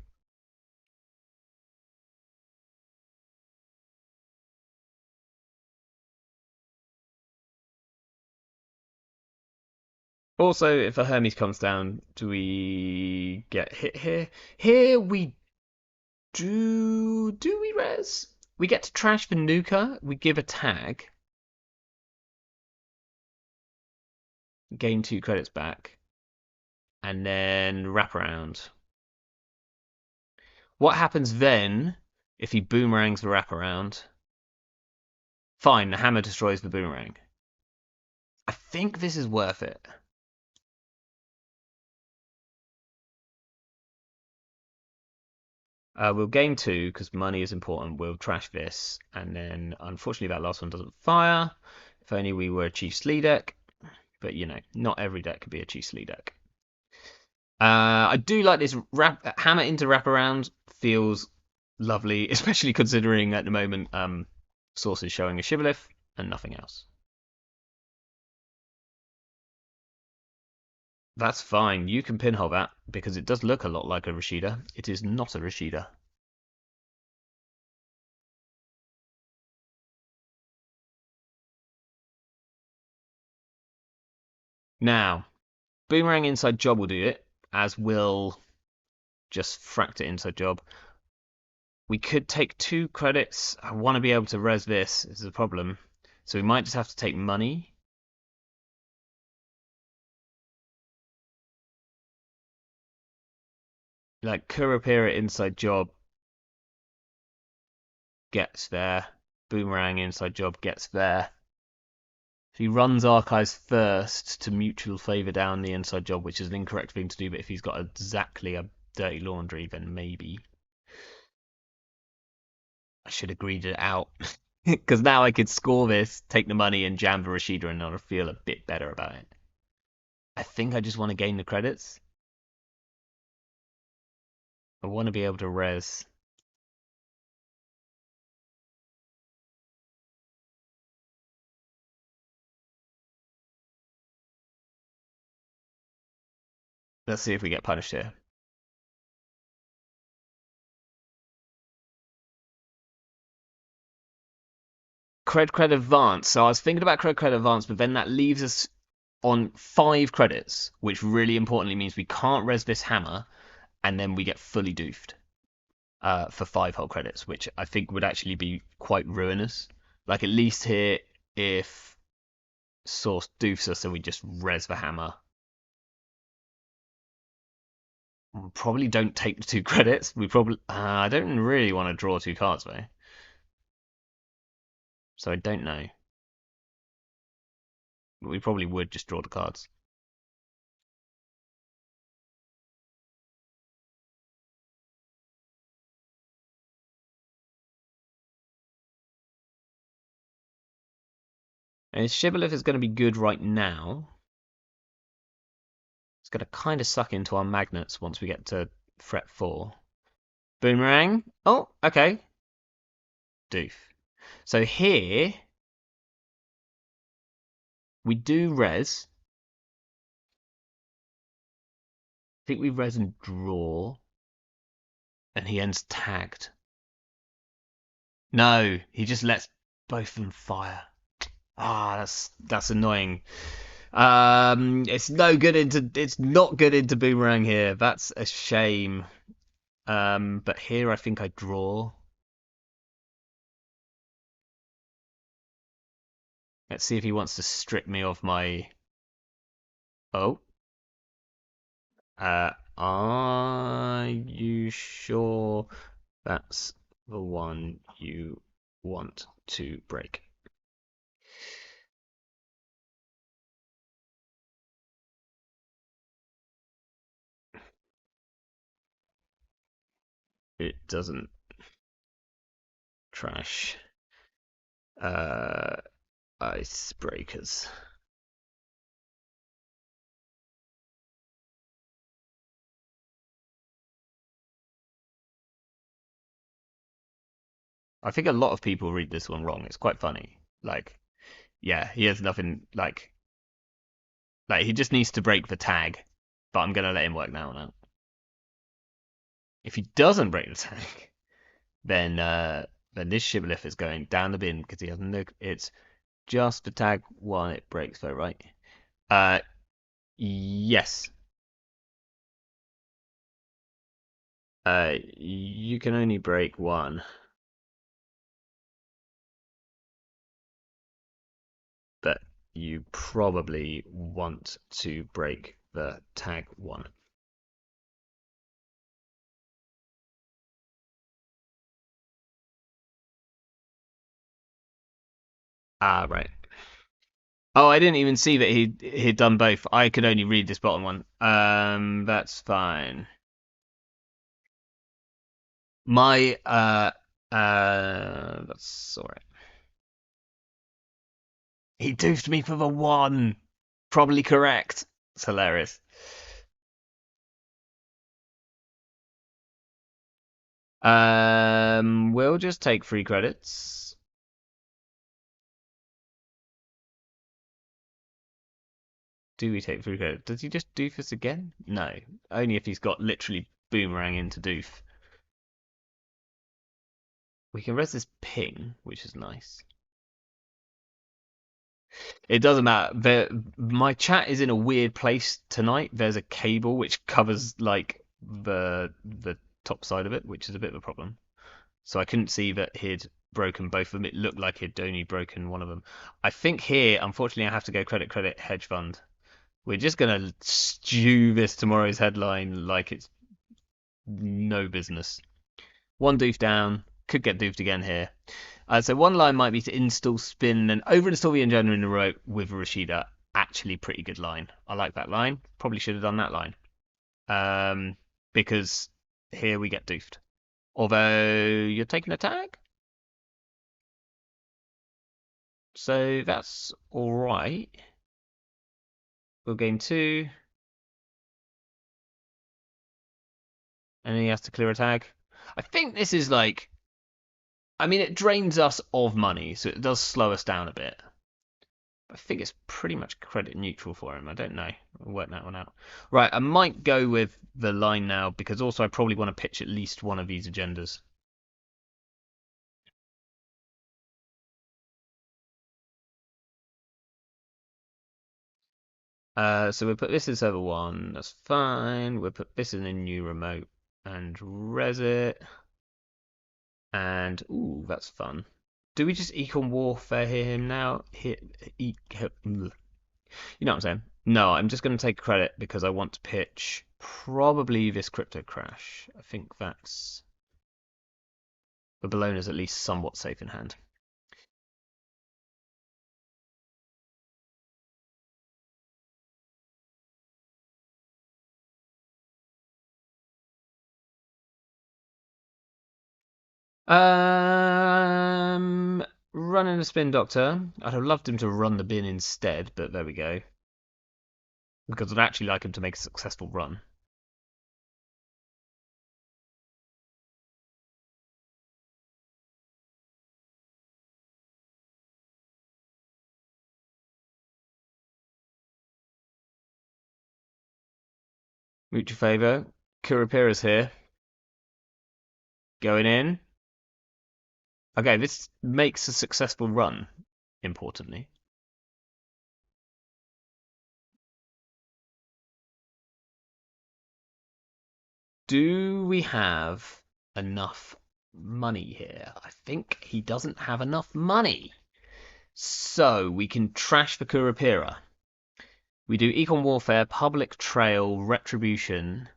Also, if a Hermes comes down, do we get hit here? Here we do. Do we res? We get to trash the nuker. We give a tag. Gain 2 credits back. And then wrap around. What happens then if he boomerangs the wraparound? Fine, the hammer destroys the boomerang. I think this is worth it. We'll gain 2 because money is important. We'll trash this, and then unfortunately that last one doesn't fire. If only we were a Chief Slee deck, but you know, not every deck could be a Chief Slee deck. I do like this hammer into wraparound. Feels lovely, especially considering at the moment Source is showing a Shibboleth and nothing else. That's fine. You can pinhole that because it does look a lot like a Rashida. It is not a Rashida. Now, Boomerang inside job will do it, as will just fract it inside job. We could take 2 credits. I want to be able to res this. This is a problem. So we might just have to take money. Like Kurapira inside job gets there. Boomerang inside job gets there. If he runs Archives first to mutual favour down the inside job, which is an incorrect thing to do, but if he's got exactly a Dirty Laundry, then maybe. I should have greeded it out. Because now I could score this, take the money, and jam the Rashida, and I'll feel a bit better about it. I think I just want to gain the credits. I want to be able to res. Let's see if we get punished here. Cred advance. So I was thinking about cred advance, but then that leaves us on 5 credits, which really importantly means we can't res this hammer, and then we get fully doofed for 5 whole credits, which I think would actually be quite ruinous. Like at least here, if Source doofs us, so we just res the hammer. We probably don't take the 2 credits. We probably I don't really want to draw 2 cards though, so I don't know. But we probably would just draw the cards. And Shibboleth is going to be good right now. It's going to kind of suck into our magnets once we get to threat 4. Boomerang. Oh, okay. Doof. So here, we do res. I think we res and draw. And he ends tagged. No, he just lets both of them fire. Ah, that's annoying. It's not good into boomerang here. That's a shame. But here I think I draw. Let's see if he wants to strip me of my. Oh. Are you sure that's the one you want to break? It doesn't. Trash. Uh, Icebreakers. I think a lot of people read this one wrong. It's quite funny. Like, yeah, he has nothing like he just needs to break the tag, but I'm gonna let him work now on that. If he doesn't break the tag, then this shibboleth is going down the bin because he has no. It's just the tag one it breaks though, right? Uh, yes. You can only break one, but you probably want to break the tag one. Ah, right. Oh, I didn't even see that he'd done both. I could only read this bottom one. That's fine. My that's all right. He doofed me for the one. Probably correct. It's hilarious. We'll just take 3 credits. Do we take 3 credits? Does he just doof us again? No, only if he's got literally boomerang into doof. We can res this ping, which is nice. It doesn't matter. My chat is in a weird place tonight. There's a cable which covers like the top side of it, which is a bit of a problem. So I couldn't see that he'd broken both of them. It looked like he'd only broken one of them. I think here, unfortunately, I have to go credit hedge fund. We're just gonna stew this tomorrow's headline like it's no business. One doof down, could get doofed again here. So one line might be to install spin and overinstall the engender in a row with Rashida. Actually, pretty good line. I like that line. Probably should have done that line. Because here we get doofed. Although you're taking a tag, so that's all right. We'll gain 2, and then he has to clear a tag. I think this is like, I mean, it drains us of money, so it does slow us down a bit. I think it's pretty much credit neutral for him. I don't know. I'll work that one out. Right, I might go with the line now because also I probably want to pitch at least one of these agendas. So we'll put this in server 1. That's fine. We'll put this in a new remote and res it. And, ooh, that's fun. Do we just econ warfare him now? You know what I'm saying? No, I'm just going to take credit because I want to pitch probably this crypto crash. I think that's the Bologna's at least somewhat safe in hand. Running a spin doctor. I'd have loved him to run the bin instead, but there we go. Because I'd actually like him to make a successful run. Mutual favour. Kurapira's here. Going in. Okay, this makes a successful run, importantly. Do we have enough money here? I think he doesn't have enough money. So we can trash the Kurapira. We do Econ Warfare, Public Trail, Retribution,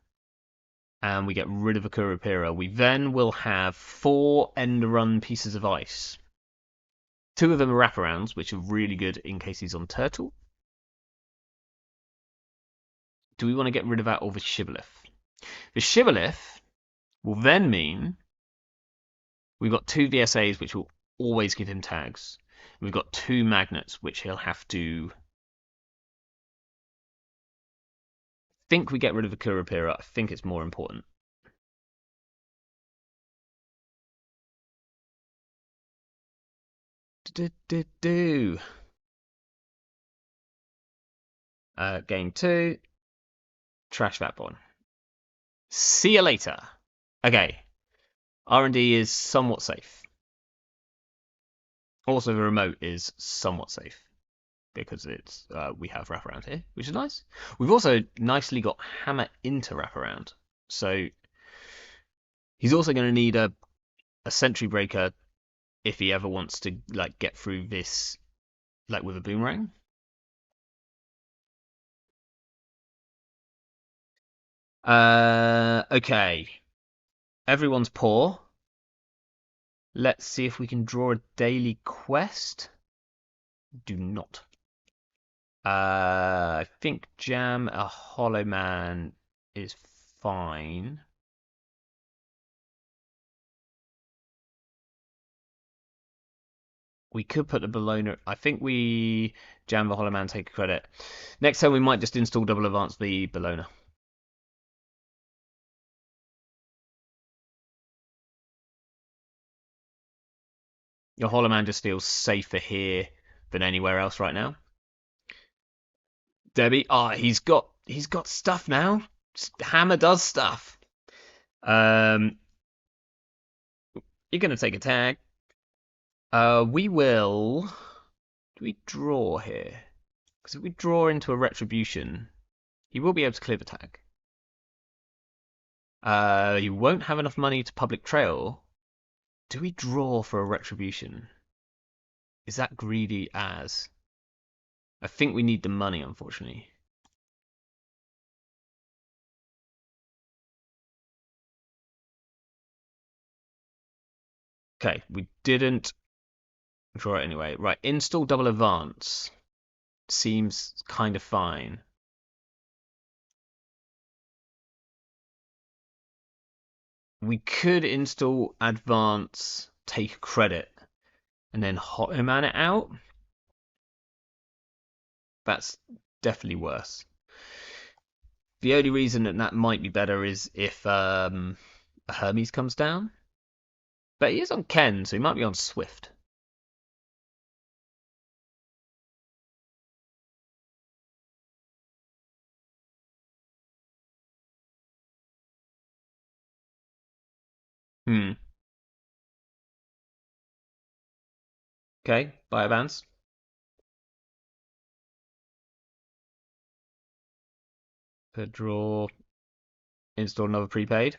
and we get rid of the Kurapira. We then will have 4 end run pieces of ice. 2 of them are wraparounds, which are really good in case he's on Turtle. Do we want to get rid of that or the Shibboleth? The Shibboleth will then mean we've got 2 VSAs, which will always give him tags. We've got 2 magnets, which he'll have to... I think we get rid of the Kurapira. I think it's more important. Game 2. Trash that one. See you later. Okay. R&D is somewhat safe. Also, the remote is somewhat safe because it's we have wraparound here, which is nice. We've also nicely got hammer into wraparound, so he's also going to need a sentry breaker if he ever wants to like get through this like with a boomerang. Okay. Everyone's poor. Let's see if we can draw a daily quest. Do not. I think jam a hollow man is fine. We could put the Bologna. I think we jam the hollow man, take a credit. Next time we might just install double advance the Bologna. Your hollow man just feels safer here than anywhere else right now. Debbie, he's got stuff now. Hammer does stuff. You're gonna take a tag. We will. Do we draw here? Because if we draw into a retribution, he will be able to clear the tag. You won't have enough money to public trail. Do we draw for a retribution? Is that greedy as? I think we need the money, unfortunately. Okay, we didn't draw it anyway. Right, install double advance. Seems kind of fine. We could install advance, take credit, and then hot man it out. That's definitely worse. The only reason that might be better is if Hermes comes down. But he is on Ken, so he might be on Swift. Okay, buy advance. Could draw. Install another prepaid.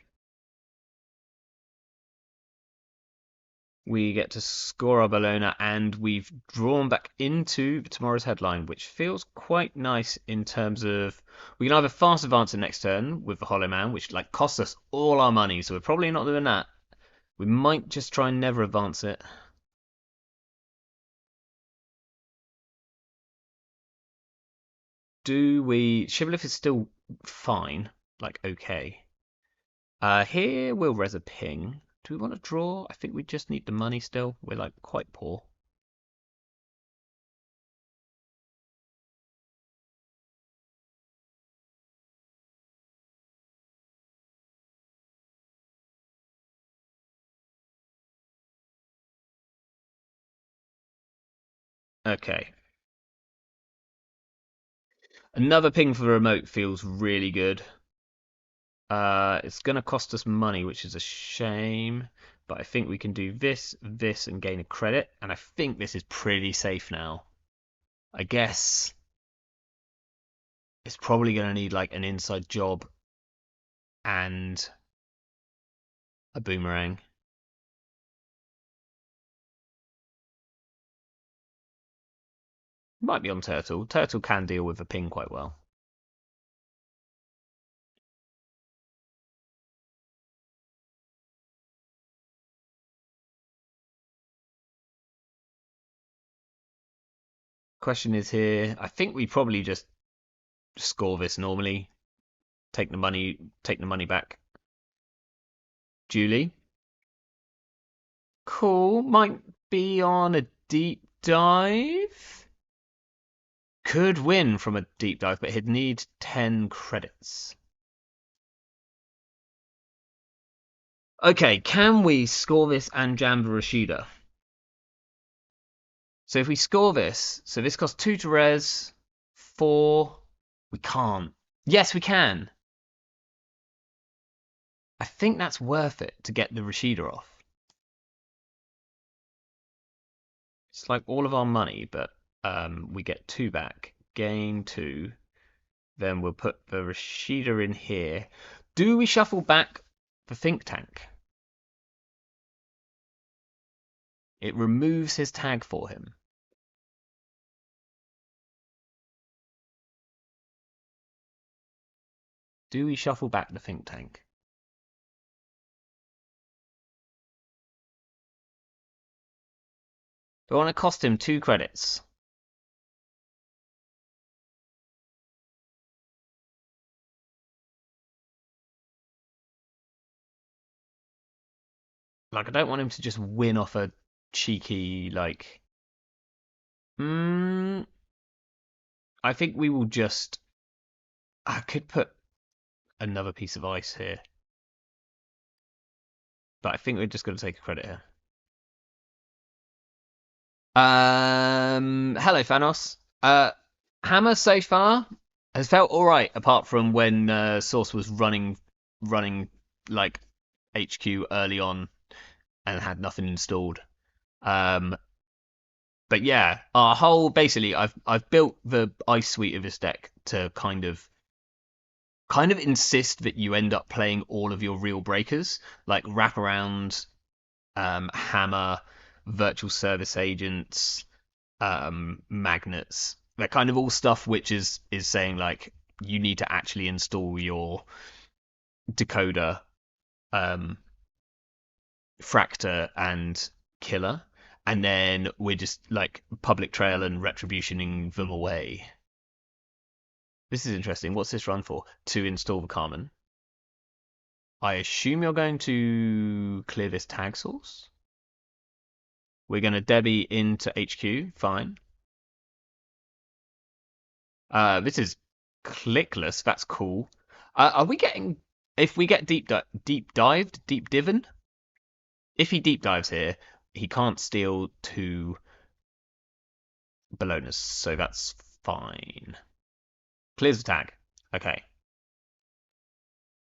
We get to score our Bologna, and we've drawn back into tomorrow's headline, which feels quite nice in terms of we can either fast advance the next turn with the Hollow Man, which like costs us all our money, so we're probably not doing that. We might just try and never advance it. Do we? Shibboleth is still fine, like okay. Here we'll res a ping. Do we want to draw? I think we just need the money still. We're like quite poor. Okay. Another ping for the remote feels really good. It's going to cost us money, which is a shame. But I think we can do this, this, and gain a credit. And I think this is pretty safe now. I guess it's probably going to need like an inside job and a boomerang. Might be on Turtle. Turtle can deal with a ping quite well. Question is here. I think we probably just score this normally. Take the money back. Julie. Cool. Might be on a deep dive. Could win from a deep dive, but he'd need 10 credits. Okay, can we score this and jam the Rashida? So if we score this, so this costs 2 to res, 4. We can't. Yes, we can. I think that's worth it to get the Rashida off. It's like all of our money, but we get 2 back. Gain 2. Then we'll put the Rashida in here. Do we shuffle back the think tank? It removes his tag for him. Do we shuffle back the think tank? Do I want to cost him 2 credits? Like, I don't want him to just win off a cheeky, like... I think we will just... I could put another piece of ice here. But I think we're just going to take a credit here. Hello, Thanos. Hammer so far has felt all right, apart from when Source was running like HQ early on and had nothing installed. But yeah, our whole basically, I've built the ice suite of this deck to kind of insist that you end up playing all of your real breakers, like wraparound, hammer, virtual service agents, magnets. They're kind of all stuff which is saying like you need to actually install your decoder, fractor, and killer, and then we're just like public trail and retributioning them away. This is interesting. What's this run for? To install the Carmen. I assume you're going to clear this tag source. We're going to Debbie into HQ. Fine. This is clickless. That's cool. Are we getting... If we get deep dived, deep diven? If he deep dives here, he can't steal 2 Bolognas, so that's fine. Clears the tag. Okay.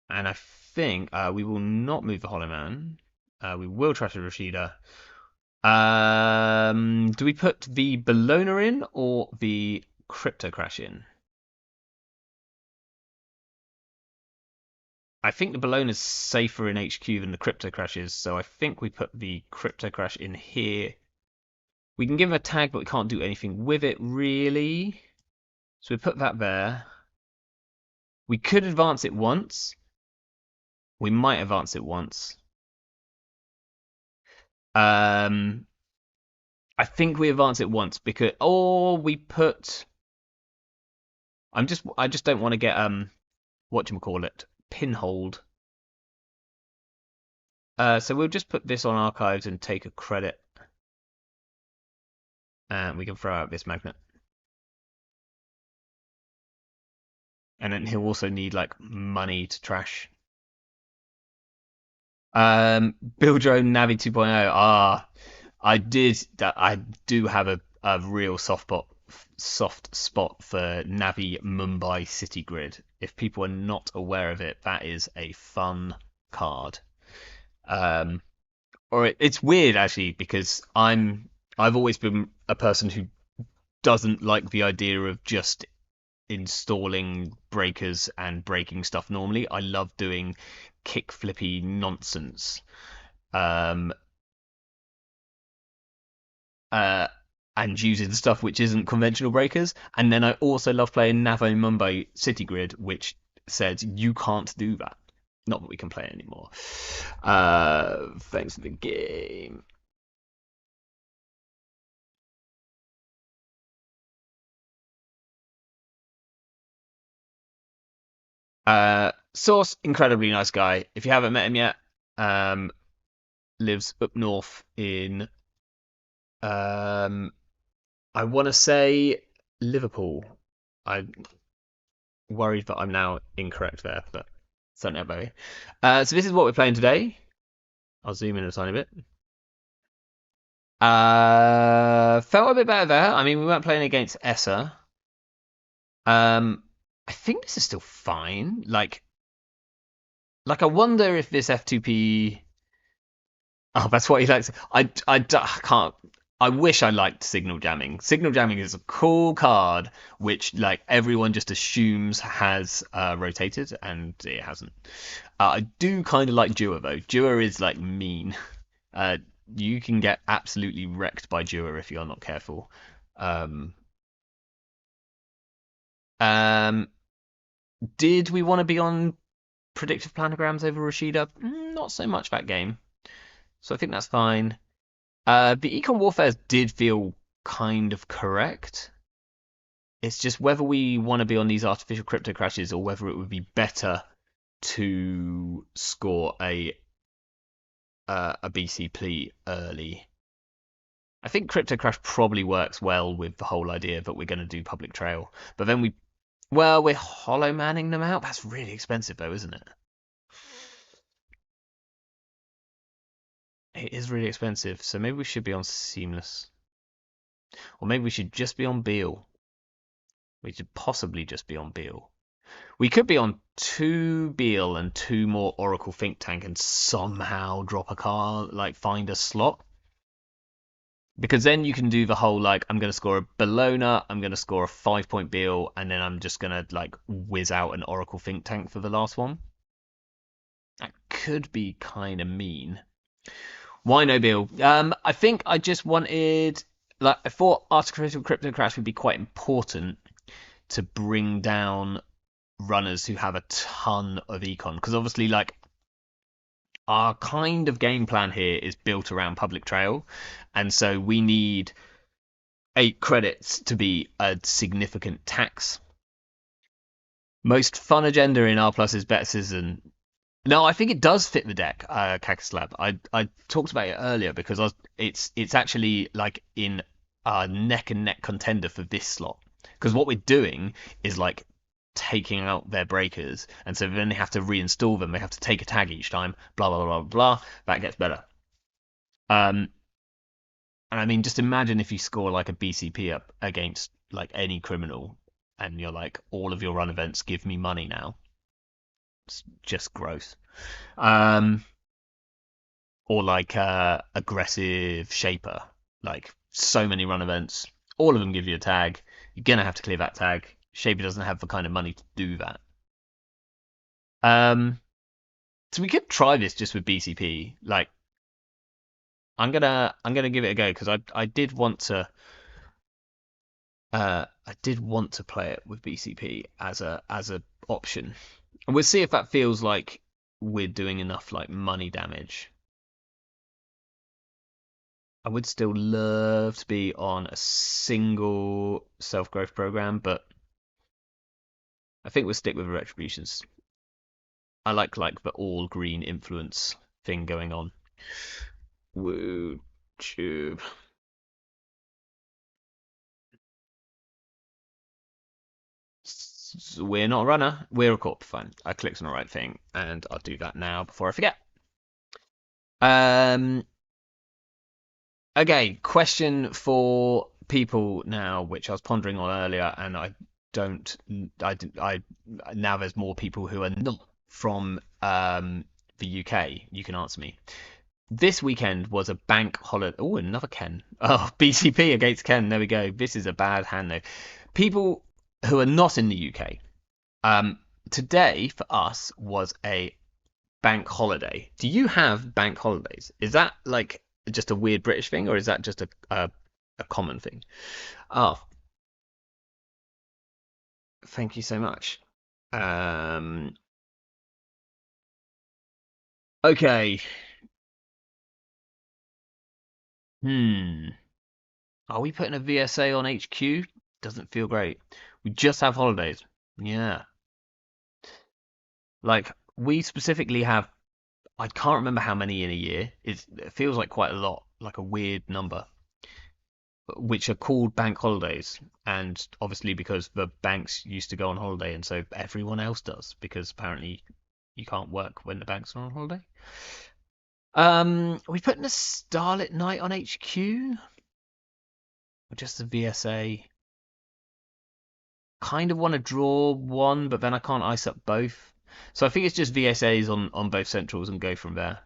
And I think we will not move the Hollow Man. We will trash the Rashida. Do we put the Bologna in or the Crypto Crash in? I think the Bologna is safer in HQ than the Crypto Crash is, so I think we put the Crypto Crash in here. We can give him a tag, but we can't do anything with it, really. So we put that there. We could advance it once. We might advance it once. I think we advance it once because, or we put. I just don't want to get whatchamacallit, pinholed. So we'll just put this on archives and take a credit, and we can throw out this magnet. And then he'll also need like money to trash. Build your own Navi 2.0. I do have a real soft spot for Navi Mumbai City Grid. If people are not aware of it, that is a fun card. It's weird actually because I've always been a person who doesn't like the idea of just installing breakers and breaking stuff normally. I love doing kick flippy nonsense. And using stuff which isn't conventional breakers. And then I also love playing Navo Mumbai City Grid, which says you can't do that. Not that we can play anymore. Thanks for the game. Source, incredibly nice guy. If you haven't met him yet, lives up north in I want to say Liverpool. I'm worried that I'm now incorrect there, but certainly not very. So this is what we're playing today. I'll zoom in a tiny bit. Felt a bit better there. I mean, we weren't playing against Essa. I think this is still fine. Like I wonder if this F2P. Oh, that's what he likes. I can't. I wish I liked signal jamming. Signal jamming is a cool card, which like everyone just assumes has rotated, and it hasn't. I do kind of like Dua though. Dua is like mean. You can get absolutely wrecked by Dua if you're not careful. Did we want to be on predictive planograms over Rashida? Not so much that game. So I think that's fine. The Econ Warfares did feel kind of correct. It's just whether we want to be on these artificial crypto crashes or whether it would be better to score a BC plea early. I think crypto crash probably works well with the whole idea that we're going to do public trail. But then we're hollow manning them out. That's really expensive though, isn't it? It is really expensive, so maybe we should be on Seamless. Or maybe we should just be on Beal. We should possibly just be on Beal. We could be on 2 Beal and 2 more Oracle Think Tank and somehow drop a car, like find a slot. Because then you can do the whole, like, I'm going to score a Bologna, I'm going to score a 5-point Beal, and then I'm just going to, like, whiz out an Oracle Think Tank for the last one. That could be kind of mean. Why no Bill? I think I just wanted, like, I thought artificial crypto crash would be quite important to bring down runners who have a ton of econ, because obviously, like, our kind of game plan here is built around public trail, and so we need 8 credits to be a significant tax. Most fun agenda in R Plus is better citizen. No, I think it does fit the deck, Cactus Lab. I talked about it earlier because it's actually like in a neck and neck contender for this slot. Because what we're doing is like taking out their breakers, and so then they have to reinstall them. They have to take a tag each time. Blah blah blah blah. That gets better. And I mean, just imagine if you score like a BCP up against like any criminal, and you're like, all of your run events give me money now. It's just gross. Or like aggressive shaper, like so many run events, all of them give you a tag. You're gonna have to clear that tag. Shaper doesn't have the kind of money to do that. So we could try this just with BCP. Like, I'm gonna give it a go because I did want to. I did want to play it with BCP as a option. And we'll see if that feels like we're doing enough like money damage. I would still love to be on a single self-growth program, but I think we'll stick with retributions. I like the all green influence thing going on. Woo tube. We're not a runner, we're a corp. Fine. I clicked on the right thing, and I'll do that now before I forget. Okay, question for people now, which I was pondering on earlier, and now there's more people who are not from the UK. You can answer me. This weekend was a bank holiday. Oh, another Ken. Oh, BCP against Ken. There we go. This is a bad hand though. People who are not in the UK. Today for us was a bank holiday. Do you have bank holidays? Is that like just a weird British thing, or is that just a common thing? Oh, thank you so much. Um, okay. Hmm. Are we putting a VSA on HQ? Doesn't feel great. We just have holidays. Yeah. Like we specifically have I can't remember how many in a year. It feels like quite a lot, like a weird number, which are called bank holidays. And obviously because the banks used to go on holiday and so everyone else does because apparently you can't work when the banks are on holiday. Are we putting a Starlit Night on HQ? Or just a VSA? Kind of want to draw one, but then I can't ice up both. So I think it's just VSAs on both centrals and go from there.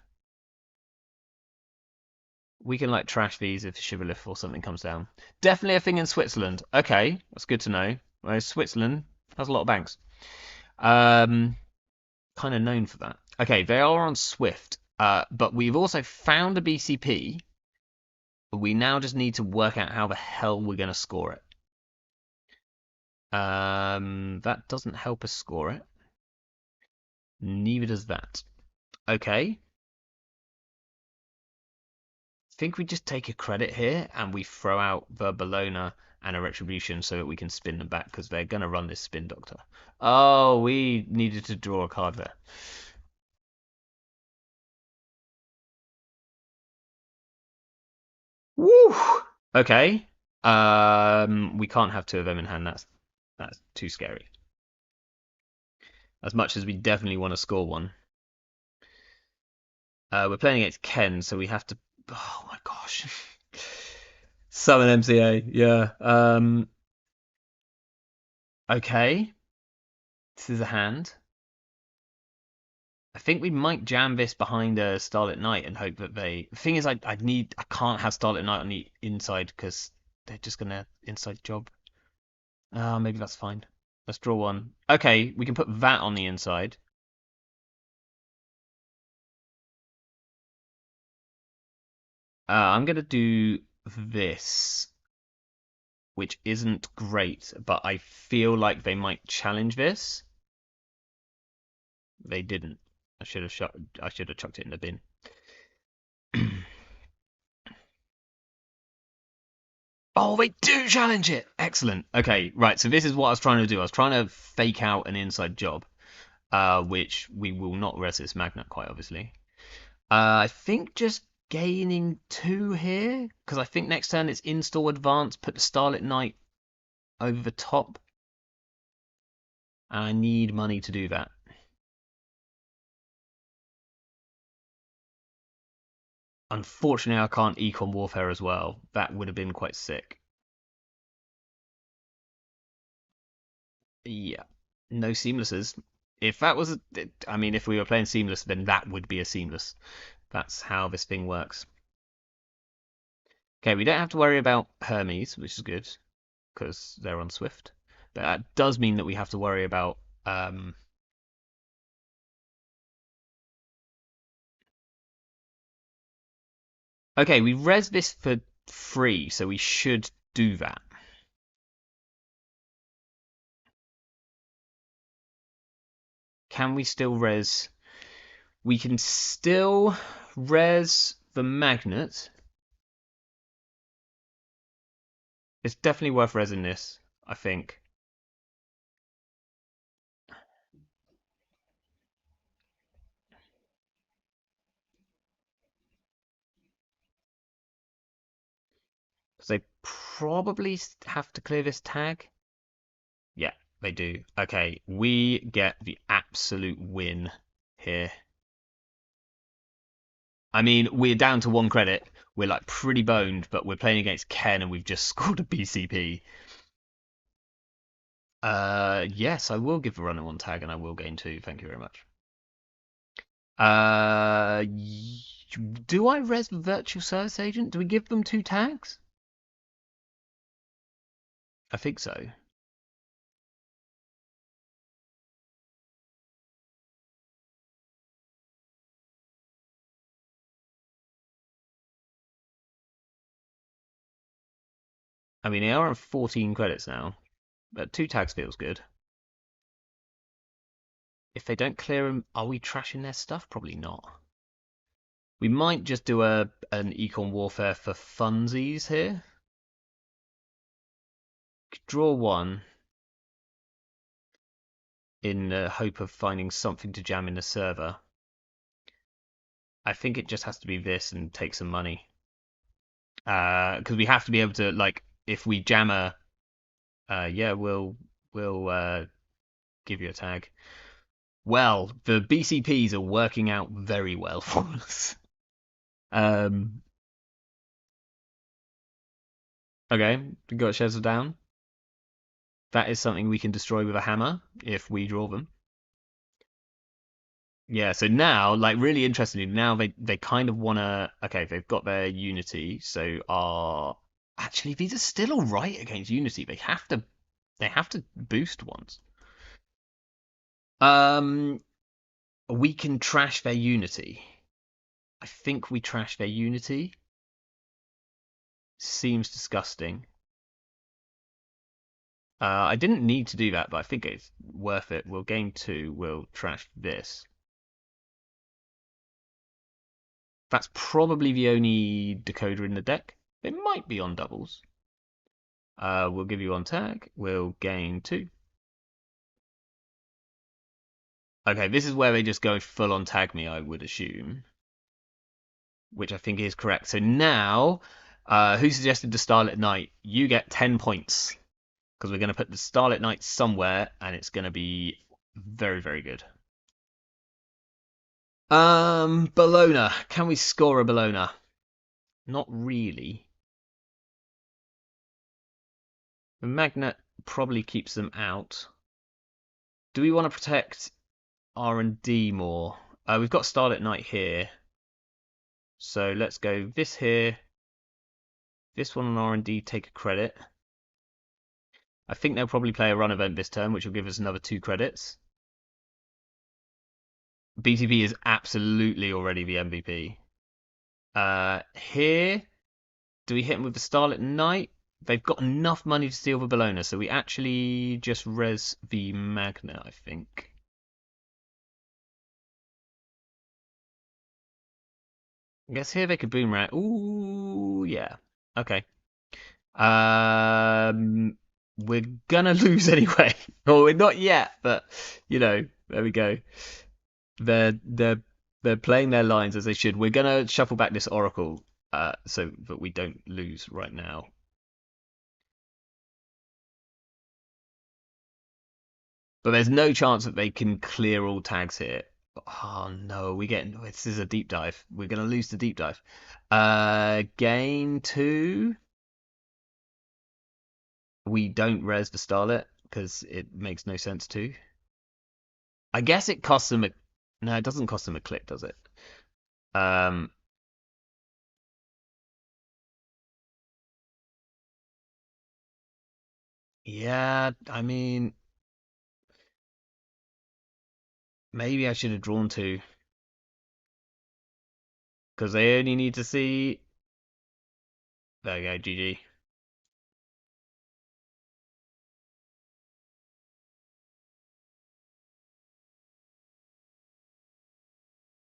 We can like trash these if Shibboleth or something comes down. Definitely a thing in Switzerland. Okay, that's good to know. Whereas Switzerland has a lot of banks. Um, kind of known for that. Okay, they are on Swift, but we've also found a BCP. We now just need to work out how the hell we're going to score it. That doesn't help us score it. Neither does that. Okay. Think we just take a credit here and we throw out the Bologna and a Retribution so that we can spin them back because they're going to run this Spin Doctor. Oh, we needed to draw a card there. Woo! Okay. We can't have two of them in hand. That's too scary. As much as we definitely want to score one. We're playing against Ken, so we have to. Oh my gosh. Summon MCA. Yeah. Okay. This is a hand. I think we might jam this behind a Starlit Night and hope that they. The thing is, I can't have Starlit Night on the inside because they're just gonna inside job. Maybe that's fine. Let's draw one. Okay, we can put that on the inside. I'm gonna do this, which isn't great, but I feel like they might challenge this. They didn't. I should have shot. I should have chucked it in the bin. Oh, they do challenge it. Excellent. Okay, right. So this is what I was trying to do. I was trying to fake out an inside job, which we will not resist Magnet quite obviously. I think just gaining two here because I think next turn it's install advance. Put the Starlit Knight over the top, and I need money to do that. Unfortunately, I can't Econ Warfare as well. That would have been quite sick. Yeah, no seamlesses. If that was, I mean, if we were playing seamless, then that would be a seamless. That's how this thing works. Okay, we don't have to worry about Hermes, which is good because they're on Swift. But that does mean that we have to worry about. Okay, we res this for free, so we should do that. Can we still res? We can still res the magnet. It's definitely worth resing this, I think. Because they probably have to clear this tag. Yeah, they do. Okay, we get the absolute win here. I mean, we're down to one credit. We're like pretty boned, but we're playing against Ken and we've just scored a BCP. Yes, I will give the runner one tag and I will gain two. Thank you very much. Uh, do I res virtual service agent? Do we give them two tags? I think so. I mean, they are on 14 credits now, but 2 tags feels good. If they don't clear them, are we trashing their stuff? Probably not. We might just do an econ warfare for funsies here. Draw one in the hope of finding something to jam in the server. I think it just has to be this and take some money. Because we have to be able to, like, if we jam a, yeah, we'll give you a tag. Well, the BCPs are working out very well for us. Okay, we got Shezza down. That is something we can destroy with a hammer if we draw them. Yeah, so now, like, really interestingly, now they kind of want to. Okay, they've got their Unity, so actually these are still all right against Unity. They have to boost once. Um, we can trash their Unity. I think we trash their Unity. Seems disgusting. I didn't need to do that, but I think it's worth it. We'll gain 2. We'll trash this. That's probably the only decoder in the deck. It might be on doubles. We'll give you 1 tag. We'll gain 2. Okay, this is where they just go full on tag me, I would assume. Which I think is correct. So now, who suggested the Starlit Knight? You get 10 points. Because we're going to put the Starlit Knight somewhere, and it's going to be very, very good. Bologna. Can we score a Bologna? Not really. The Magnet probably keeps them out. Do we want to protect R&D more? We've got Starlit Knight here. So let's go this here. This one on R&D, take a credit. I think they'll probably play a run event this turn, which will give us another 2 credits. BTP is absolutely already the MVP. Here, do we hit him with the Starlit Knight? They've got enough money to steal the Bologna, so we actually just res the Magna, I think. I guess here they could boomerang. Ooh, yeah. Okay. We're gonna lose anyway. Well, we're not yet, but there we go. They're playing their lines as they should. We're gonna shuffle back this Oracle, so that we don't lose right now. But there's no chance that they can clear all tags here. Oh no, this is a deep dive. We're gonna lose the deep dive. Gain 2. We don't res the Starlet because it makes no sense to. I guess it costs them a. No, it doesn't cost them a click, does it? Um, yeah, I mean, maybe I should have drawn 2 because they only need to see. There you go, GG.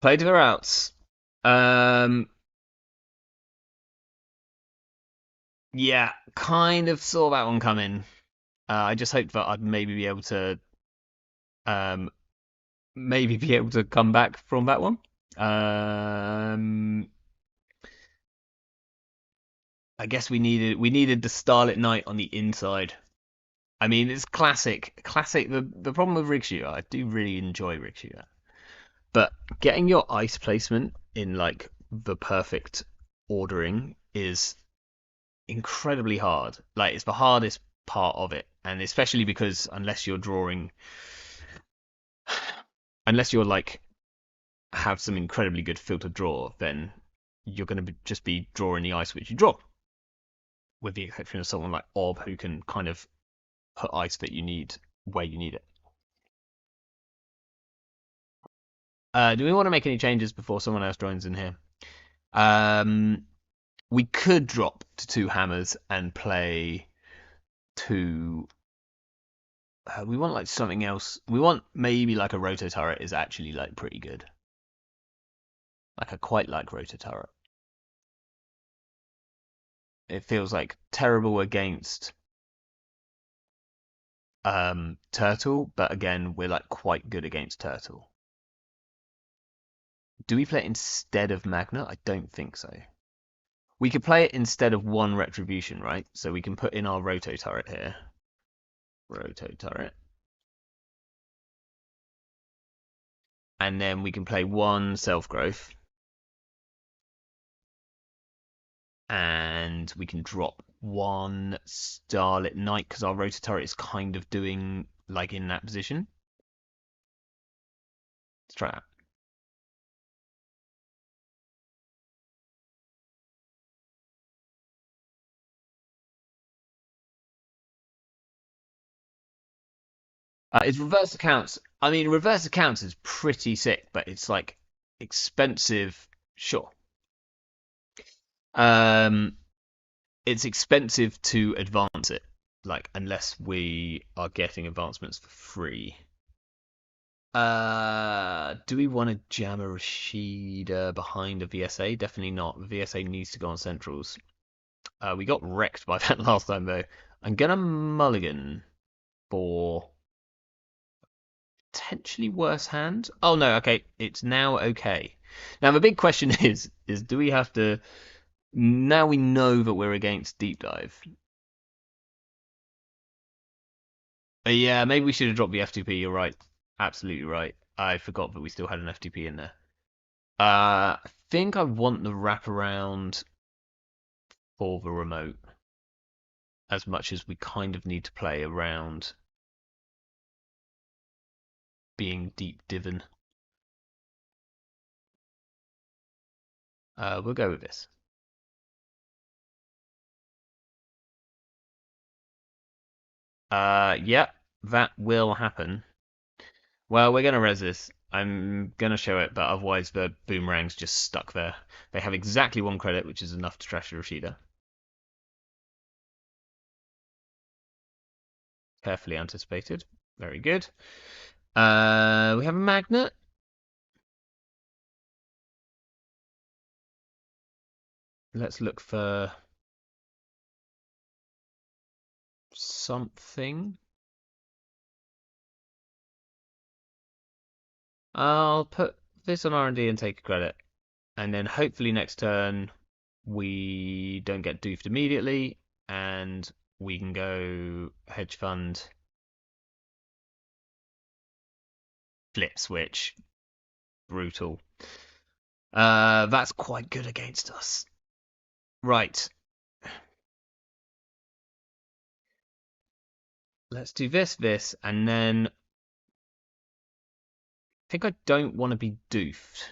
Play to their outs. Yeah, kind of saw that one coming. I just hoped that I'd um, maybe be able to come back from that one. I guess we needed the Starlit Knight on the inside. I mean, it's classic. Classic. The problem with rig shooter, I do really enjoy rig shooter, but getting your ice placement in like the perfect ordering is incredibly hard. Like it's the hardest part of it, and especially because unless you're like have some incredibly good filter draw, then you're going to just be drawing the ice which you draw, with the exception of someone like Ob who can kind of put ice that you need where you need it. Do we want to make any changes before someone else joins in here? Um, we could drop to 2 hammers and play 2. We want like something else. We want maybe like a roto turret is actually like pretty good. Like I quite like roto turret. It feels like terrible against turtle, but again we're like quite good against turtle. Do we play it instead of Magna? I don't think so. We could play it instead of 1 retribution, right? So we can put in our roto turret here. Roto turret. And then we can play 1 self-growth. And we can drop 1 Starlit Knight because our rotor turret is kind of doing like in that position. Let's try that. It's reverse accounts. I mean, reverse accounts is pretty sick, but it's like expensive. Sure. Um, it's expensive to advance it, like unless we are getting advancements for free. Do we want to jam a Rashida behind a VSA? Definitely not. VSA needs to go on centrals. We got wrecked by that last time though. I'm gonna mulligan for potentially worse hand. Oh no, okay, it's now okay. Now the big question is do we have to? Now we know that we're against deep dive. Yeah, maybe we should have dropped the FTP. You're right, absolutely right. I forgot that we still had an FTP in there. I think I want the wraparound for the remote as much as we kind of need to play around being deep divin. We'll go with this. Yeah, that will happen. Well, we're gonna res this. I'm gonna show it, but otherwise the boomerang's just stuck there. They have exactly 1 credit, which is enough to trash the Rashida. Carefully anticipated. Very good. We have a magnet. Let's look for something. I'll put this on R&D and take a credit. And then hopefully next turn we don't get doofed immediately and we can go hedge fund, flip switch, brutal. That's quite good against us. Right. Let's do this, and then I think I don't want to be doofed.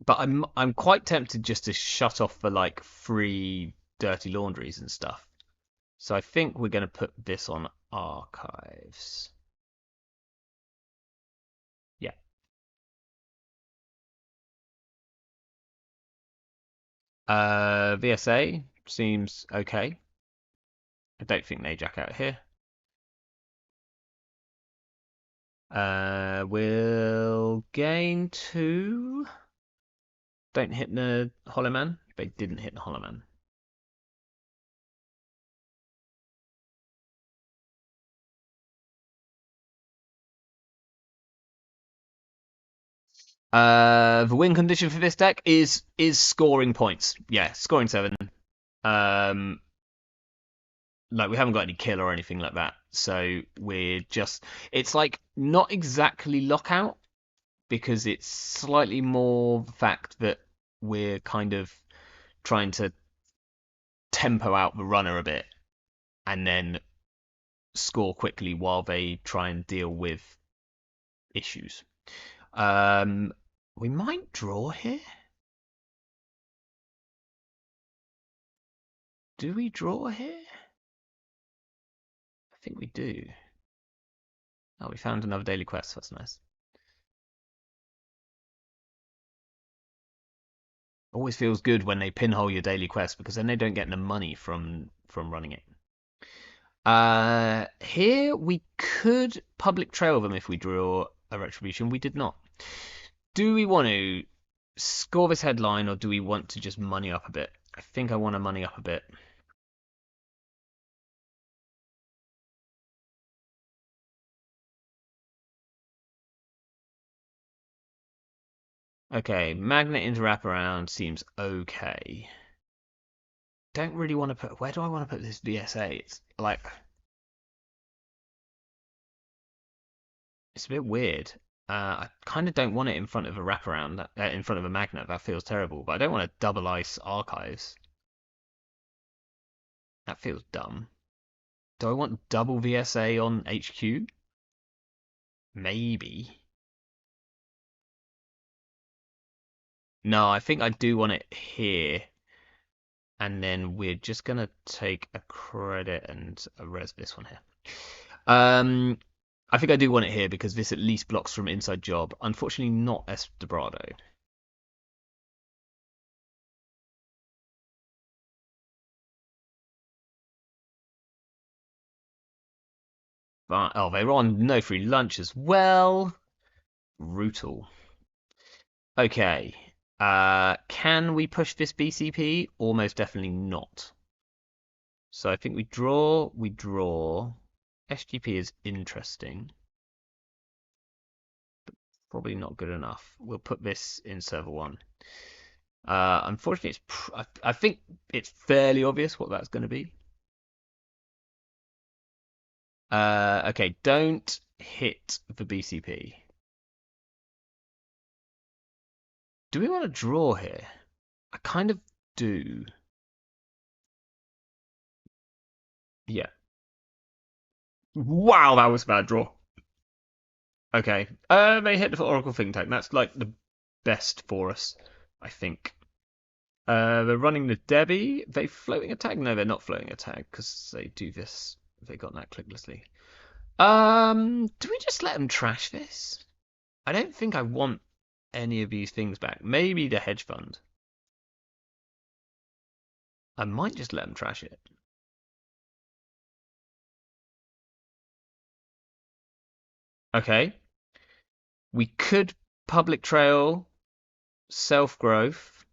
But I'm quite tempted just to shut off for like free dirty laundries and stuff. So I think we're going to put this on archives. Yeah. VSA seems okay. I don't think they jack out here. We'll gain 2. Don't hit the Hollow Man. They didn't hit the Hollow Man. The win condition for this deck is scoring points. Yeah, scoring 7. Um, like we haven't got any kill or anything like that, so we're just. It's like not exactly lockout because it's slightly more the fact that we're kind of trying to tempo out the runner a bit and then score quickly while they try and deal with issues. We might draw here. Do we draw here? I think we do. Oh, we found another daily quest. That's nice. Always feels good when they pinhole your daily quest because then they don't get the money from running it. Here we could public trail them if we draw a retribution. We did not. Do we want to score this headline or do we want to just money up a bit? I think I want to money up a bit. Okay, magnet into wraparound seems okay. Don't really want to put. Where do I want to put this VSA? It's like it's a bit weird. I kind of don't want it in front of a wraparound, in front of a magnet. That feels terrible. But I don't want to double ice archives. That feels dumb. Do I want double VSA on HQ? Maybe. No, I think I do want it here. And then we're just gonna take a credit and res this one here. I think I do want it here because this at least blocks from inside job. Unfortunately, not Estebrado. But, oh, they were on no free lunch as well. Brutal. Okay. Can we push this BCP? Almost definitely not. So I think we draw. SGP is interesting. But probably not good enough. We'll put this in server 1. Unfortunately, I think it's fairly obvious what that's going to be. Okay, don't hit the BCP. Do we want to draw here? I kind of do. Yeah. Wow, that was a bad draw. Okay. They hit the Oracle Think Tank. That's like the best for us, I think. They're running the Debbie. They floating attack? No, they're not floating attack because they do this. They got that clicklessly. Do we just let them trash this? I don't think I want any of these things back. Maybe the hedge fund. I might just let them trash it. Okay. We could public trail self-growth.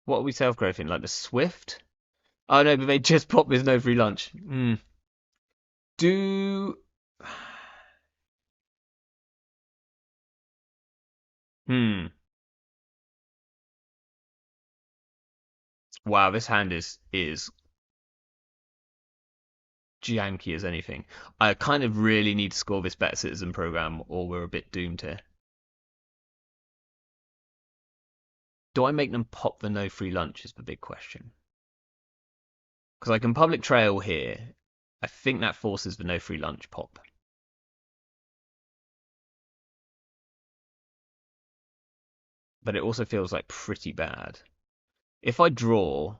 What are we self-growthing? Like the Swift? Oh no, but they just popped with no free lunch. Do... Hmm. Wow, this hand is janky as anything. I kind of really need to score this Better Citizen program or we're a bit doomed here. Do I make them pop the no free lunch is the big question. Because I can public trail here. I think that forces the no free lunch pop. But it also feels like pretty bad. If I draw,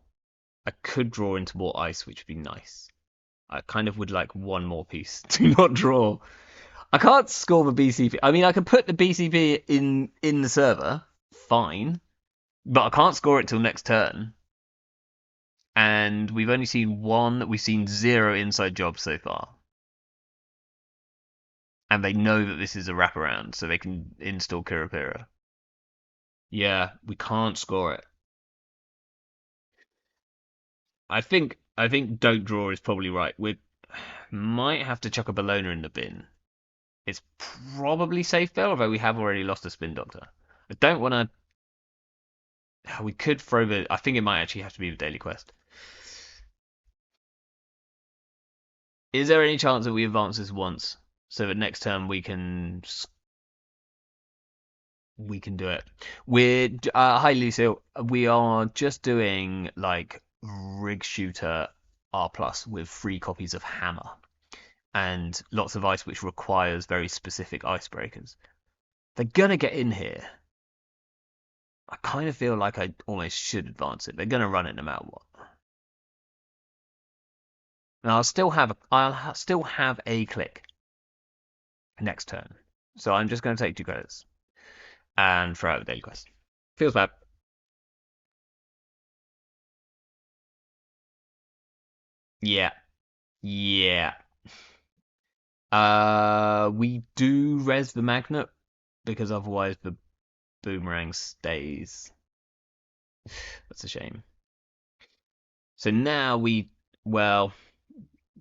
I could draw into more ice, which would be nice. I kind of would like one more piece to not draw. I can't score the BCP. I mean, I can put the BCP in the server, fine, but I can't score it till next turn. And we've only seen one. We've seen 0 inside jobs so far. And they know that this is a wraparound, so they can install Kurapira. Yeah, we can't score it. I think don't draw is probably right. We might have to chuck a Bologna in the bin. It's probably safe there, although we have already lost a Spin Doctor. I don't want to. We could throw the. I think it might actually have to be the daily quest. Is there any chance that we advance this once so that next turn we can do it? We're hi Lucille. We are just doing like rig shooter R plus with 3 copies of hammer and lots of ice, which requires very specific icebreakers. They're gonna get in here. I kind of feel like I almost should advance it. They're gonna run it no matter what. And I'll still have a click next turn. So I'm just going to take 2 credits and throw out the daily quest. Feels bad. Yeah. Yeah. We do res the magnet because otherwise the boomerang stays. That's a shame. So now well,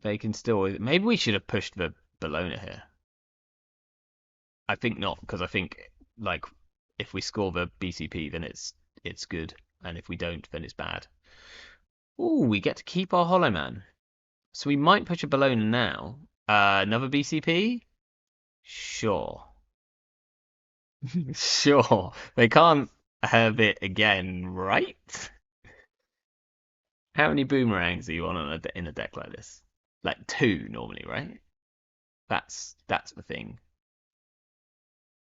they can still. Maybe we should have pushed the Bologna here. I think not, because I think like if we score the BCP, then it's good, and if we don't, then it's bad. Ooh, we get to keep our Hollow Man. So we might push a Bologna now. Another BCP? Sure. Sure. They can't have it again, right? How many boomerangs are you on in a deck like this? Like two normally, right? That's the thing.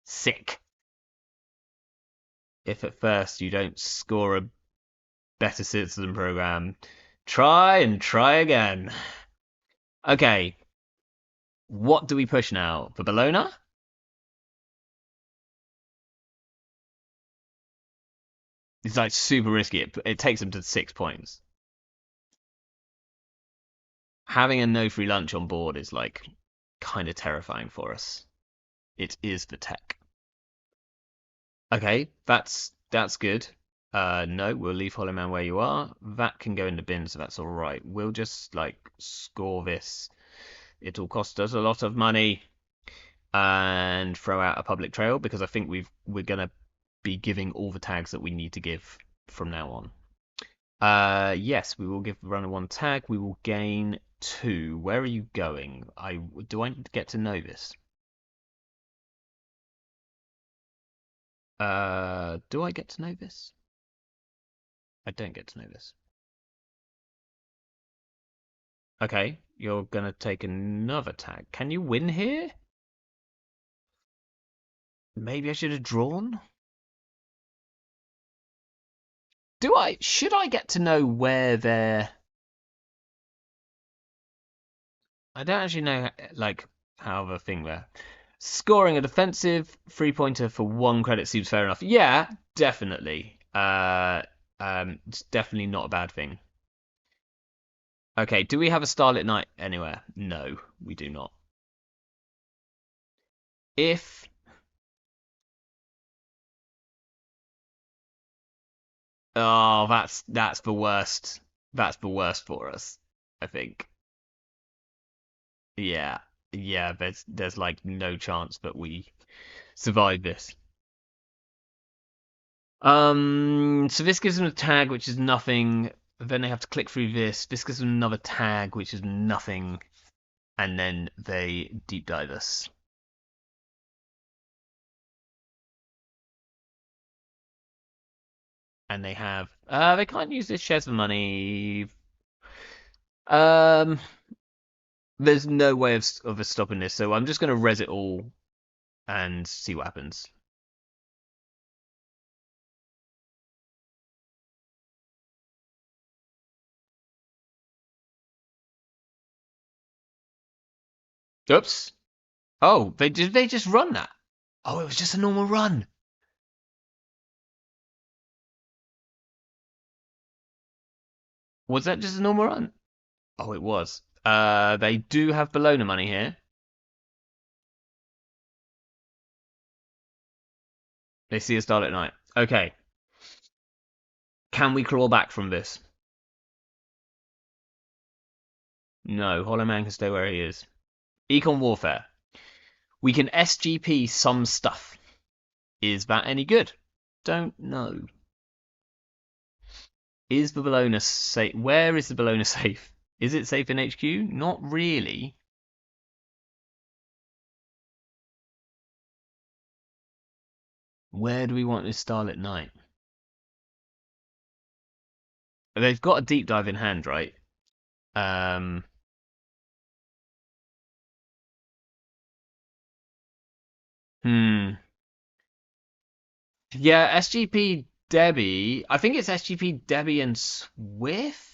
Sick. If at first you don't score a better citizen program, try and try again. Okay, what do we push now? For Bologna? It's like super risky. It takes them to 6 points. Having a no free lunch on board is like kind of terrifying for us. It is the tech. Okay, that's good. No, we'll leave Hollow Man where you are. That can go in the bin, so that's all right. We'll just like score this. It'll cost us a lot of money and throw out a public trail because I think we're gonna be giving all the tags that we need to give from now on. Yes, we will give the runner one tag. We will gain two. Where are you going? Do I get to know this? Do I get to know this? I don't get to know this. Okay, you're gonna take another tag. Can you win here? Maybe I should have drawn? Should I get to know where they're... I don't actually know, like, how the thing there. Scoring a defensive three-pointer for 1 credit seems fair enough. Yeah, definitely. It's definitely not a bad thing. Okay, do we have a Starlit Night anywhere? No, we do not. If Oh, that's the worst. That's the worst for us, I think. Yeah. Yeah, there's like no chance that we survive this. So this gives them a tag which is nothing. Then they have to click through this. This gives them another tag which is nothing, and then they deep dive us. And they can't use this shares for money. Um there's no way of us stopping this, so I'm just gonna res it all and see what happens. Oops. Oh, they just run that? Oh, it was just a normal run. Was that just a normal run? Oh, it was. They do have Bologna money here. They see a Starlit Night. Okay. Can we crawl back from this? No, Hollow Man can stay where he is. Econ Warfare. We can SGP some stuff. Is that any good? Don't know. Is the Bologna safe? Where is the Bologna safe? Is it safe in HQ? Not really. Where do we want this Starlit Night? They've got a deep dive in hand, right? Um, hmm. Yeah, SGP Debbie. I think it's SGP Debbie and Swift.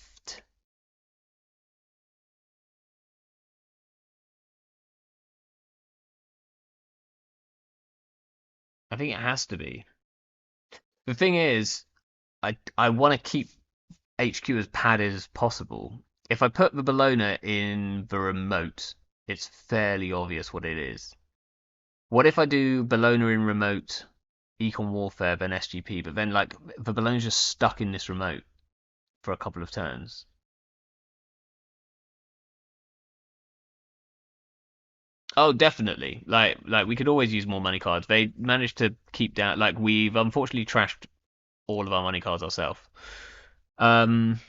I think it has to be. The thing is, I want to keep HQ as padded as possible. If I put the Bologna in the remote, it's fairly obvious what it is. What if I do Bologna in remote, Econ Warfare, then SGP, but then like the Bologna's just stuck in this remote for a couple of turns? Oh, definitely. Like we could always use more money cards. They managed to keep down. Like we've unfortunately trashed all of our money cards ourselves. Um,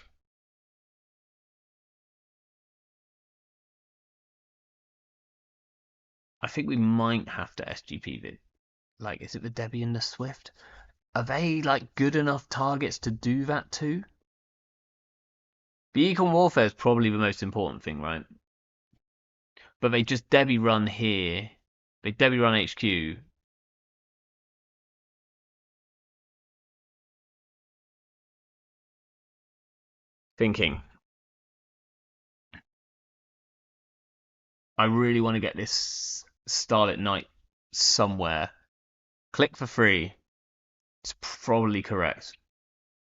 I think we might have to SGP it. Like, is it the Debbie and the Swift? Are they like good enough targets to do that too? The Econ Warfare is probably the most important thing, right? But they just Debbie run here. They Debbie run HQ. Thinking, I really want to get this Starlit Night somewhere. Click for free. It's probably correct.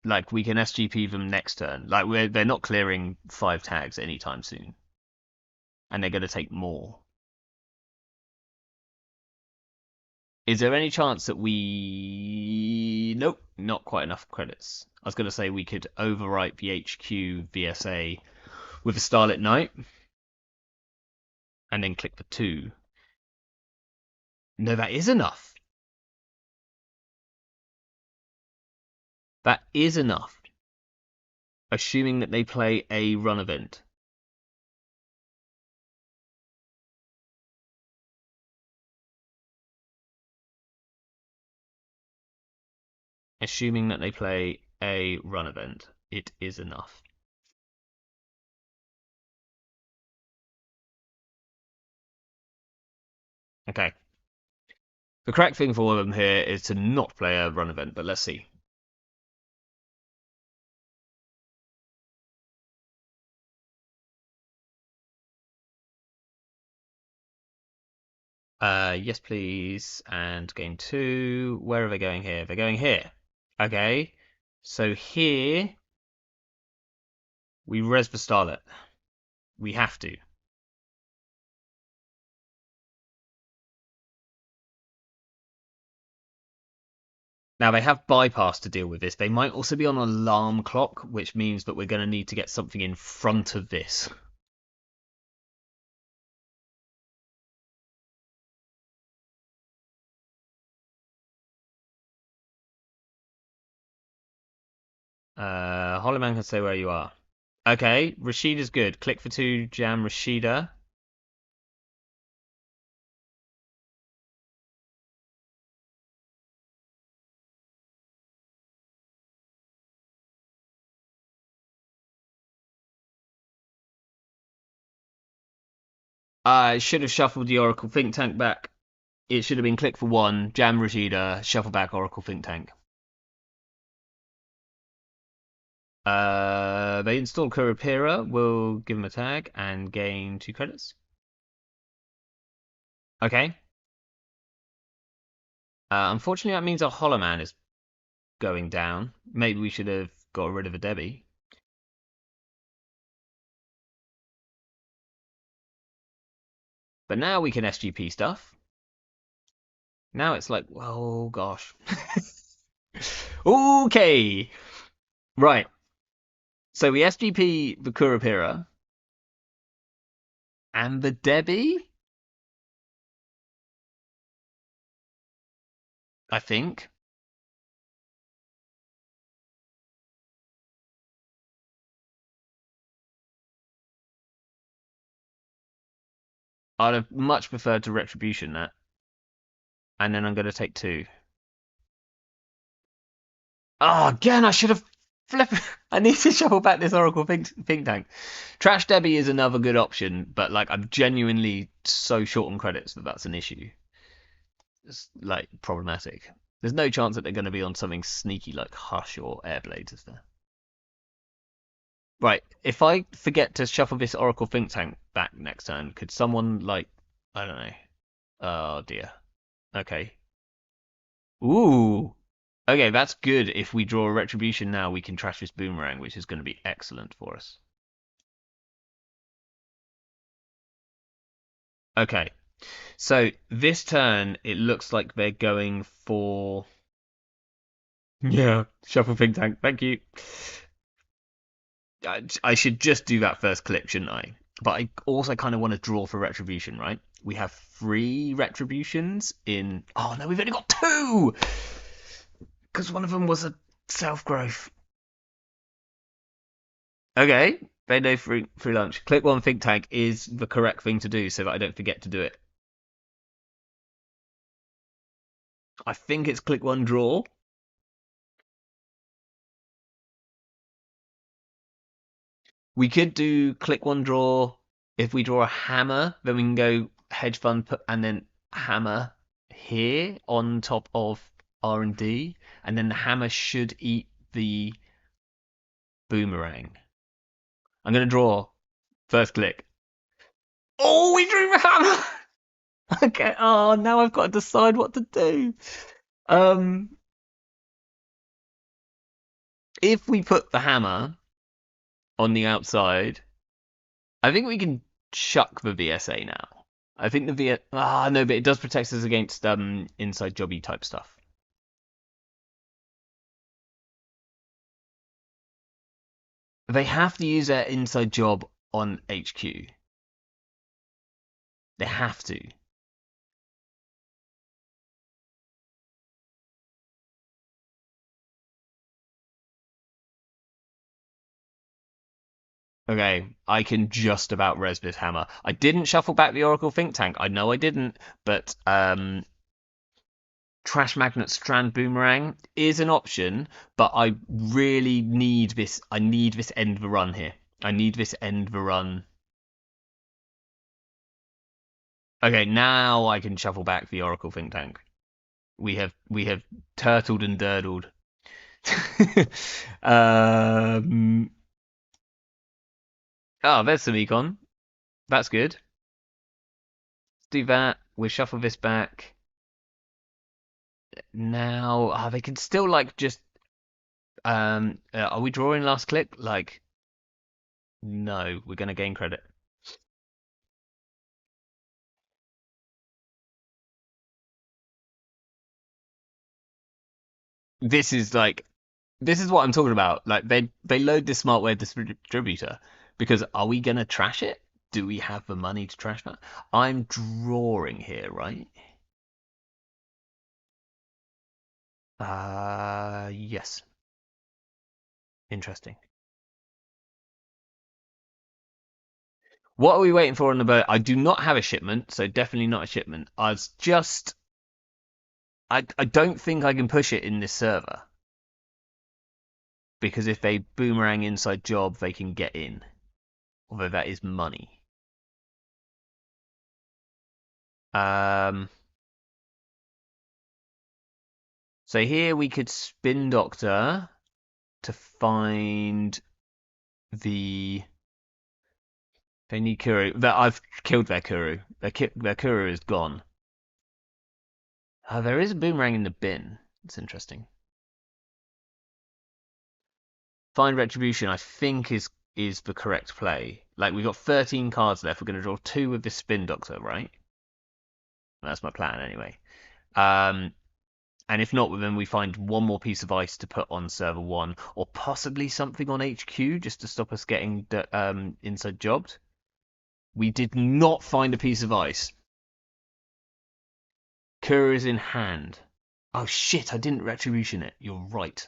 Like we can SGP them next turn. Like they're not clearing 5 tags anytime soon, and they're going to take more. Is there any chance that we? Nope, not quite enough credits. I was going to say we could overwrite the HQ VSA with a Starlit Night, and then click for 2. No, that is enough. That is enough, assuming that they play a run event. Assuming that they play a run event, it is enough. Okay. The correct thing for them here is to not play a run event, but let's see. Yes, please. And game 2. Where are they going here? They're going here. Okay. So here we res the Starlet. We have to. Now they have bypass to deal with this. They might also be on an alarm clock, which means that we're going to need to get something in front of this. Hollow Man can say where you are. Okay, Rashida's good. Click for 2, jam Rashida. I should have shuffled the Oracle Think Tank back. It should have been click for 1, jam Rashida, shuffle back Oracle Think Tank. They install Kurapira. We'll give them a tag and gain 2 credits. Okay. Unfortunately, that means our Hollow Man is going down. Maybe we should have got rid of a Debbie. But now we can SGP stuff. Now it's like, oh gosh. Okay. Right. So we SGP the Kurapira and the Debbie, I think. I'd have much preferred to Retribution that. And then I'm going to take 2. Oh, again, I should have flipped. I need to shuffle back this Oracle think Tank. Trash Debbie is another good option, but like I'm genuinely so short on credits that that's an issue. It's like problematic. There's no chance that they're going to be on something sneaky like Hush or Airblades, is there? Right, if I forget to shuffle this Oracle Think Tank back next turn, could someone like I don't know. Oh dear. Okay. Ooh. Okay, that's good. If we draw a retribution now, we can trash this boomerang, which is going to be excellent for us. Okay, so this turn, it looks like they're going for. Yeah, shuffle think tank. Thank you. I should just do that first click, shouldn't I? But I also kind of want to draw for retribution, right? We have three retributions in. Oh no, we've only got two because one of them was a self growth. Okay, Bendo free lunch. Click one think tank is the correct thing to do so that I don't forget to do it. I think it's click one draw. We could do click one draw. If we draw a hammer, then we can go hedge fund and then hammer here on top of R&D, and then the hammer should eat the boomerang. I'm gonna draw. First click. Oh, we drew the hammer. Okay. Oh, now I've got to decide what to do. Um, if we put the hammer on the outside, I think we can chuck the VSA now. I think the no, but it does protect us against inside jobby type stuff. They have to use their inside job on HQ. They have to. Okay, I can just about res this hammer. I didn't shuffle back the Oracle think tank. I know I didn't, but Trash Magnet Strand Boomerang is an option, but I really need this. I need this end of the run here. I need this end of the run. Okay, now I can shuffle back the Oracle think tank. We have turtled and durdled. Oh, there's some econ. That's good. Let's do that. We'll shuffle this back. Now, they can still like just are we drawing last click? Like no, we're gonna gain credit. This is what I'm talking about. Like they load this smartware distributor because are we gonna trash it? Do we have the money to trash that? I'm drawing here, right? Yes. Interesting. What are we waiting for on the boat? I do not have a shipment, so definitely not a shipment. I don't think I can push it in this server because if they boomerang inside job, they can get in. Although that is money. Um, so here we could spin doctor to find the. They need Kuru. That I've killed their Kuru. Their Kuru is gone. There is a boomerang in the bin. It's interesting. Find retribution. I think is the correct play. Like we've got 13 cards left. We're going to draw two with this spin doctor, right? That's my plan anyway. Um, and if not, then we find one more piece of ice to put on server one, or possibly something on HQ just to stop us getting inside jobbed. We did not find a piece of ice. Kura is in hand. Oh shit! I didn't retribution it. You're right.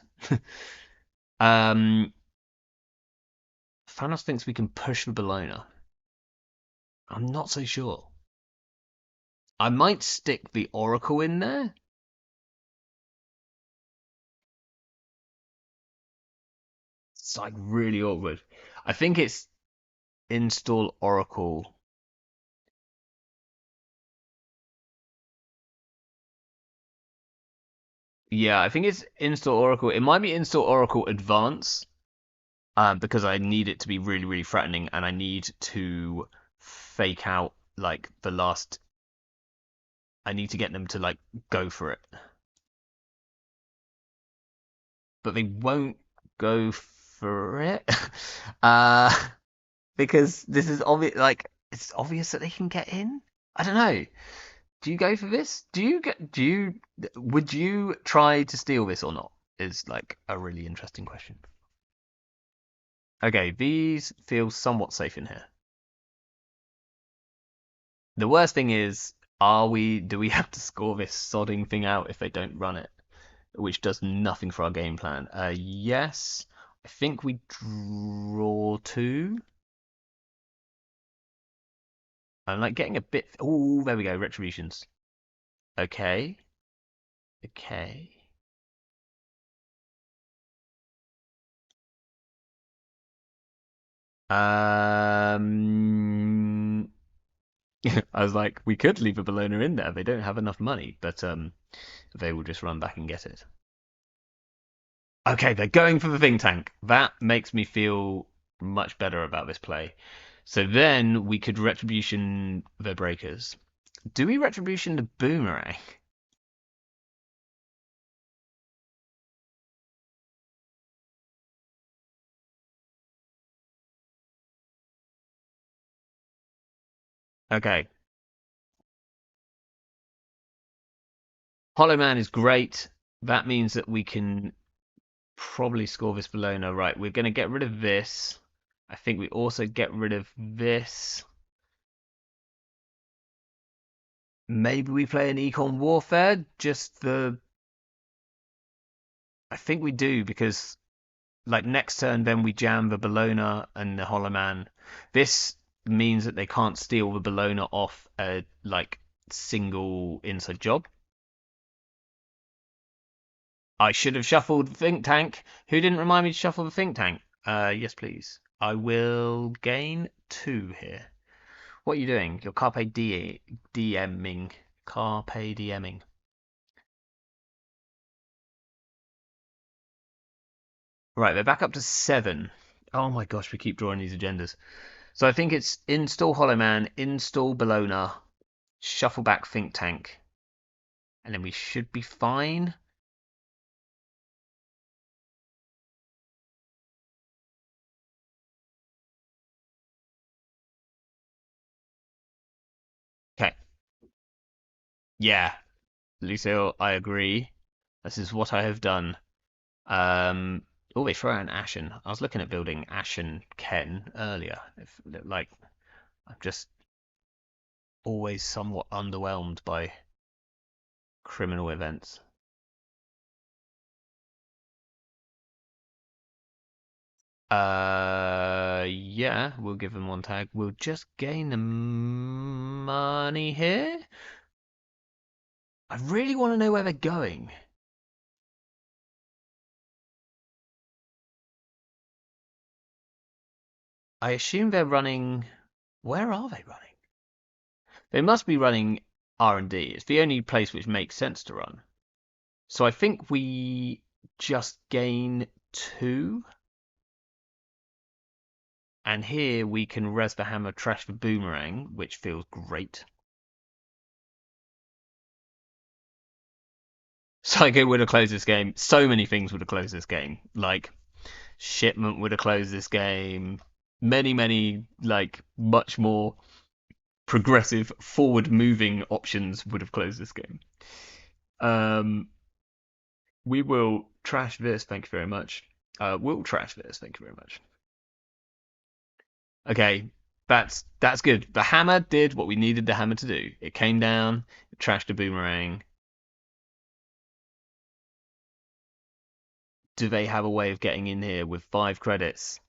Thanos thinks we can push the Bologna. I'm not so sure. I might stick the Oracle in there. It's like really awkward. I think it's install Oracle. Yeah, I think it's install Oracle. It might be install Oracle Advance, because I need it to be really, really threatening, and I need to fake out like the last. I need to get them to like go for it. but they won't go for it. uh, because this is obvious. Like it's obvious that they can get in. I don't know. Do you go for this? Would you try to steal this or not? Is like a really interesting question. Okay, these feel somewhat safe in here. The worst thing is, do we have to score this sodding thing out if they don't run it? Which does nothing for our game plan. Yes. I think we draw two. I'm like getting a bit. Oh, there we go. Retributions. Okay. Okay. Um, I was like, we could leave a Bologna in there. They don't have enough money, but they will just run back and get it. Okay, they're going for the think tank. That makes me feel much better about this play. So then we could retribution the breakers. Do we retribution the boomerang? Okay. Hollow Man is great. That means that we can probably score this Bologna. Right, we're going to get rid of this. I think we also get rid of this. Maybe we play an Econ Warfare. I think we do because like next turn, then we jam the Bologna and the Hollow Man. This means that they can't steal the Bologna off a like single inside job. I should have shuffled the think tank. Who didn't remind me to shuffle the think tank? Yes, please. I will gain two here. What are you doing? You're DMing. Carpe DMing. Right, they're back up to 7. Oh my gosh, we keep drawing these agendas. So I think it's install Hollow Man, install Bologna, shuffle back think tank, and then we should be fine. Okay. Yeah, Lucille, I agree. This is what I have done. Oh, they throw out an Ashen. I was looking at building Ashen Ken earlier. Like, I'm just always somewhat underwhelmed by criminal events. Yeah, we'll give them one tag. We'll just gain the money here. I really want to know where they're going. I assume they're running. Where are they running? They must be running R&D. It's the only place which makes sense to run. So I think we just gain 2. And here we can res the hammer, trash the boomerang, which feels great. Psycho would have closed this game. So many things would have closed this game. Like, shipment would have closed this game. Many, like, much more progressive, forward moving options would have closed this game. We will trash this, thank you very much. We'll trash this, thank you very much. Okay, that's good. The hammer did what we needed the hammer to do. It came down, it trashed a boomerang. Do they have a way of getting in here with 5 credits?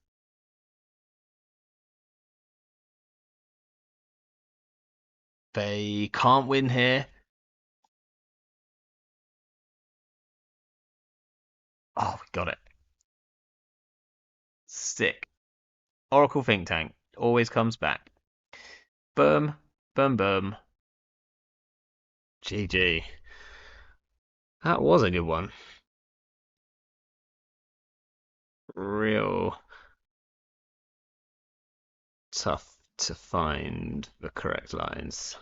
They can't win here. Oh, we got it. Sick. Oracle Think Tank always comes back. Boom, boom, boom. GG. That was a good one. Real tough to find the correct lines.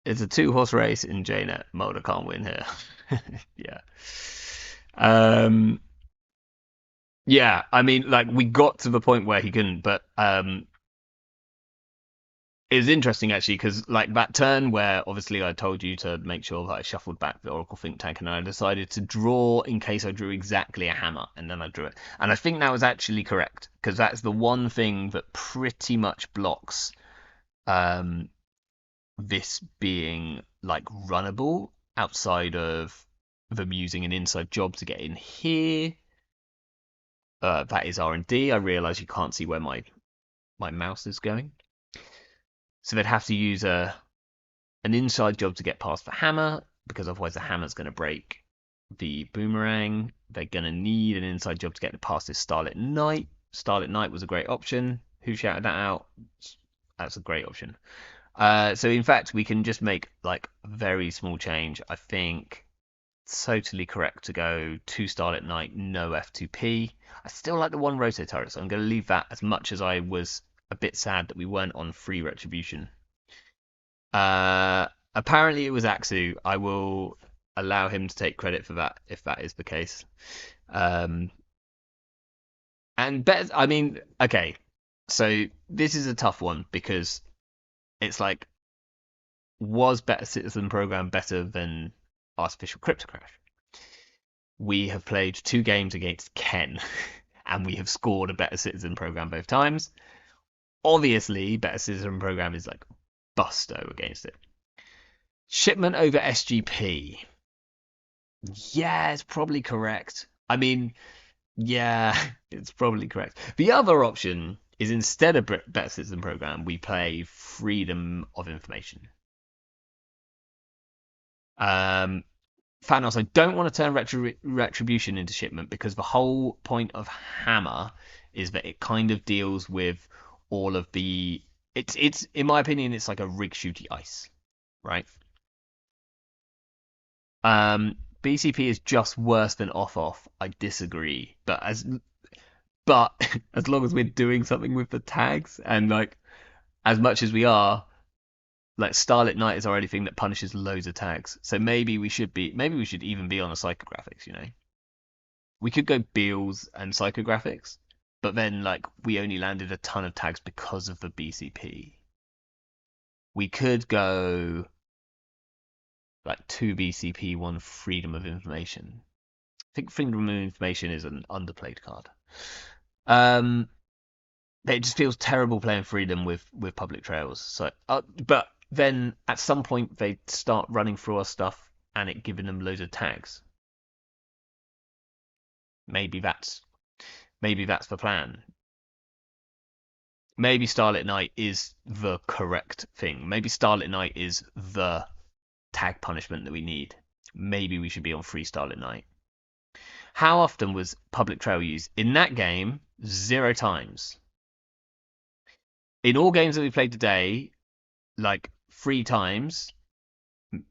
It's a two-horse race in JNet. Mulder can't win here. Yeah. Um, yeah, I mean, like we got to the point where he couldn't, but it was interesting actually because like that turn where obviously I told you to make sure that I shuffled back the Oracle Think Tank and I decided to draw in case I drew exactly a hammer and then I drew it. And I think that was actually correct because that's the one thing that pretty much blocks um, this being like runnable outside of them using an inside job to get in here. That is R&D. I realize you can't see where my mouse is going. So they'd have to use an inside job to get past the hammer, because otherwise the hammer's going to break the boomerang. They're going to need an inside job to get past this Starlit Knight. Starlit Knight was a great option. Who shouted that out? That's a great option. So in fact, we can just make like a very small change. I think totally correct to go 2 Starlit Knight, no F2P. I still like the 1 Roto turret, so I'm going to leave that as much as I was a bit sad that we weren't on free retribution. Apparently it was Axu. I will allow him to take credit for that if that is the case. And better, I mean, okay, so this is a tough one because it's like, was Better Citizen Program better than Artificial Crypto Crash? We have played 2 games against Ken, and we have scored a Better Citizen Program both times. Obviously, Better Citizen Program is like busto against it. Shipment over SGP. Yeah, it's probably correct. I mean, yeah, it's probably correct. The other option is instead of Better Citizen Program, we play Freedom of Information. Thanos, I don't want to turn Retribution into Shipment because the whole point of Hammer is that it kind of deals with all of the. It's in my opinion, it's like a rig shooty ice, right? BCP is just worse than off. I disagree, but as long as we're doing something with the tags and like as much as we are, like Starlit Knight is already a thing that punishes loads of tags. So maybe we should even be on a psychographics, you know. We could go Beals and psychographics, but then like we only landed a ton of tags because of the BCP. We could go like 2 BCP, 1 Freedom of Information. I think Freedom of Information is an underplayed card. It just feels terrible playing Freedom with public trails. So, but then at some point they start running through our stuff and it giving them loads of tags. Maybe that's the plan. Maybe Starlit Knight is the correct thing. Maybe Starlit Knight is the tag punishment that we need. Maybe we should be on free Starlit Knight. How often was public trail used? In that game, 0 times. In all games that we played today, like 3 times,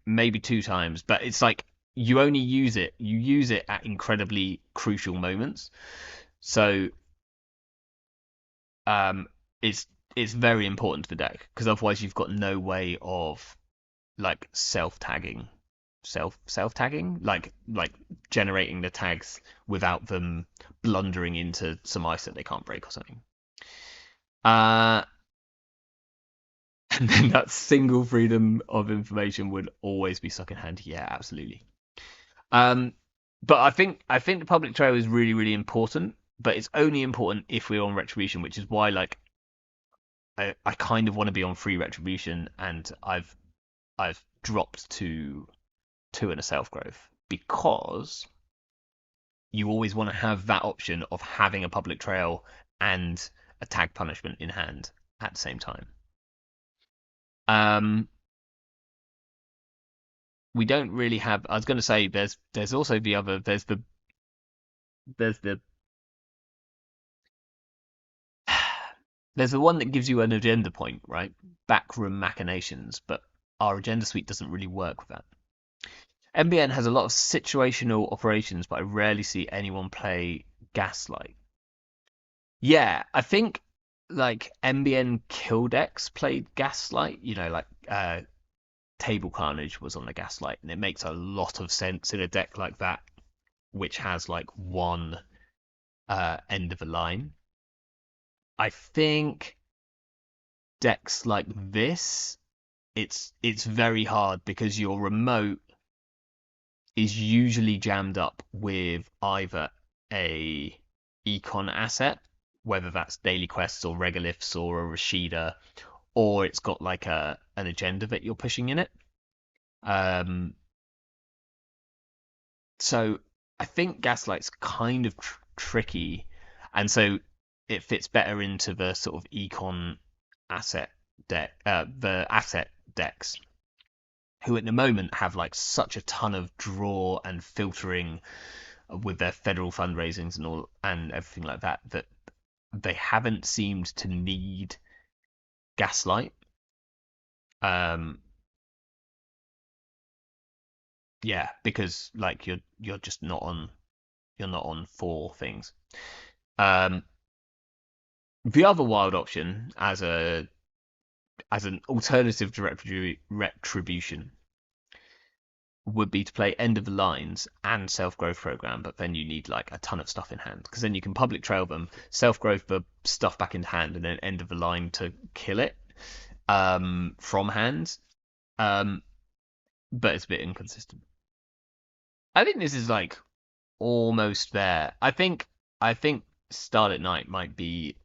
maybe 2 times, but it's like you only use it. You use it at incredibly crucial moments. So it's very important to the deck because otherwise you've got no way of like self-tagging, like generating the tags without them blundering into some ice that they can't break or something. And then that single Freedom of Information would always be stuck in hand. Yeah, absolutely. But I think the public trail is really, really important, but it's only important if we're on Retribution, which is why like I kind of want to be on free Retribution, and I've dropped to 2 and a self growth because you always want to have that option of having a public trail and a tag punishment in hand at the same time. We don't really have. I was going to say there's also the other. There's the there's the one that gives you an agenda point, right? Backroom machinations, but our agenda suite doesn't really work with that. MBN has a lot of situational operations, but I rarely see anyone play Gaslight. Yeah, I think like MBN kill decks played Gaslight, you know, like Table Carnage was on the Gaslight, and it makes a lot of sense in a deck like that, which has like one end of a line. I think decks like this, it's very hard because your remote is usually jammed up with either a econ asset, whether that's daily quests or regoliths or a Rashida, or it's got like an agenda that you're pushing in it. Um, so I think Gaslight's kind of tricky, and so it fits better into the sort of econ asset deck, the asset decks, who at the moment have like such a ton of draw and filtering with their federal fundraisings and all and everything like that, that they haven't seemed to need Gaslight. Um, yeah, because like you're just not on you're not on four things. Um, the other wild option as an alternative to retribution would be to play End of the Lines and Self Growth Program, but then you need like a ton of stuff in hand because then you can public trail them, Self Growth the stuff back in hand, and then End of the Line to kill it from hand. Um, but it's a bit inconsistent. I think this is like almost there. I think Starlit Night might be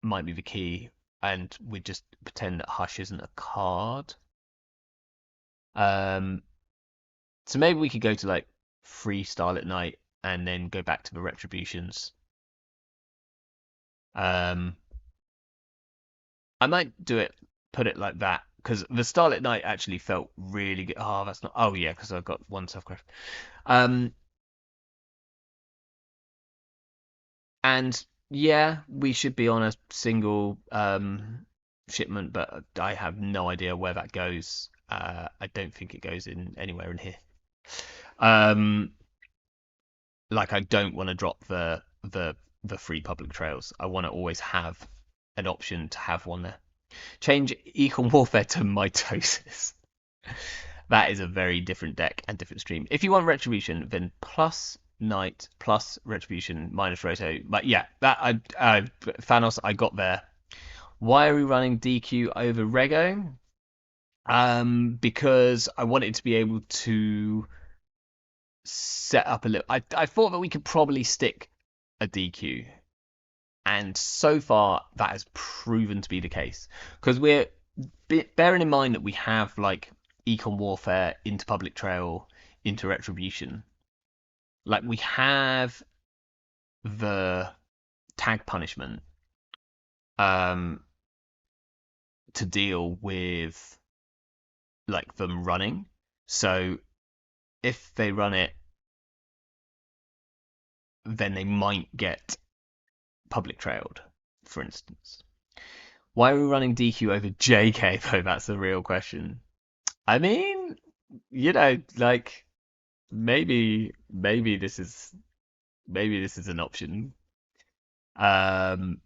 the key, and we just pretend that Hush isn't a card. Um, so maybe we could go to like free Starlit Night and then go back to the retributions. Um, I might do it, put it like that because the Starlit Night actually felt really good. Oh, that's not. Oh yeah, because I've got one self craft. Um, and yeah, we should be on a single shipment, but I have no idea where that goes. I don't think it goes in anywhere in here. Um, like I don't want to drop the free public trails. I want to always have an option to have one there. Change Econ Warfare to Mitosis. That is a very different deck and different stream. If you want Retribution, then plus Knight plus Retribution minus Roto. But yeah, that Thanos, I got there. Why are we running DQ over Rego? Because I wanted to be able to set up a little. I thought that we could probably stick a DQ, and so far that has proven to be the case because we're bearing in mind that we have like Econ Warfare into Public Trail into Retribution. Like we have the tag punishment um to deal with like them running. So if they run it, then they might get public trailed, for instance. Why are we running DQ over JK though? That's the real question. I mean, like maybe this is an option. Um,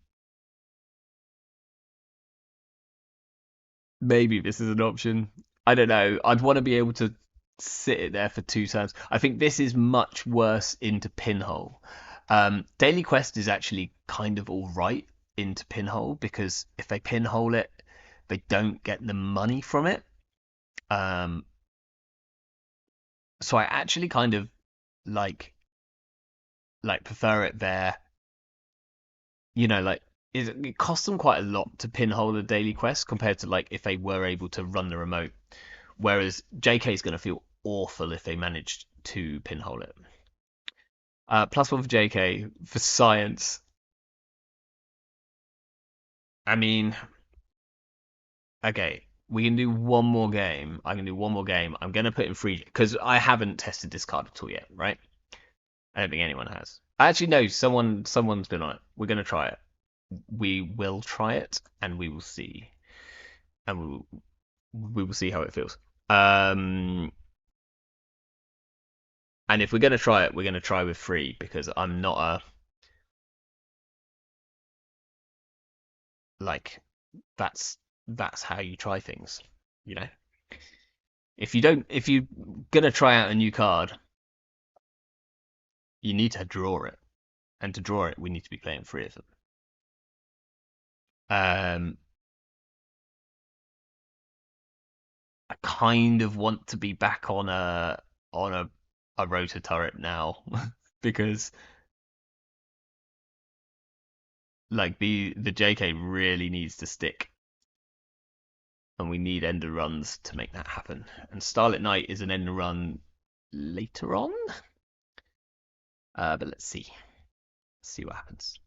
maybe this is an option. I don't know. I'd want to be able to sit it there for two turns. I think this is much worse into Pinhole. Daily Quest is actually kind of all right into Pinhole because if they pinhole it, they don't get the money from it. Um, so I actually kind of like prefer it there. Like it costs them quite a lot to pinhole a daily quest compared to like if they were able to run the remote. Whereas JK is going to feel awful if they managed to pinhole it. +1 for JK for science. I mean, okay, we can do one more game. I can do one more game. I'm going to put in free because I haven't tested this card at all yet, right? I don't think anyone has. Actually, no, someone's been on it. We're going to try it. We will try it, and we will see, and we will see how it feels. And if we're going to try it, we're going to try with free because I'm not a like that's how you try things, you know. if you're gonna try out a new card, you need to draw it, and to draw it, we need to be playing three of them. Um, I kind of want to be back on a rotor turret now because like the JK really needs to stick, and we need ender runs to make that happen. And Starlit Night is an ender run later on, but let's see what happens.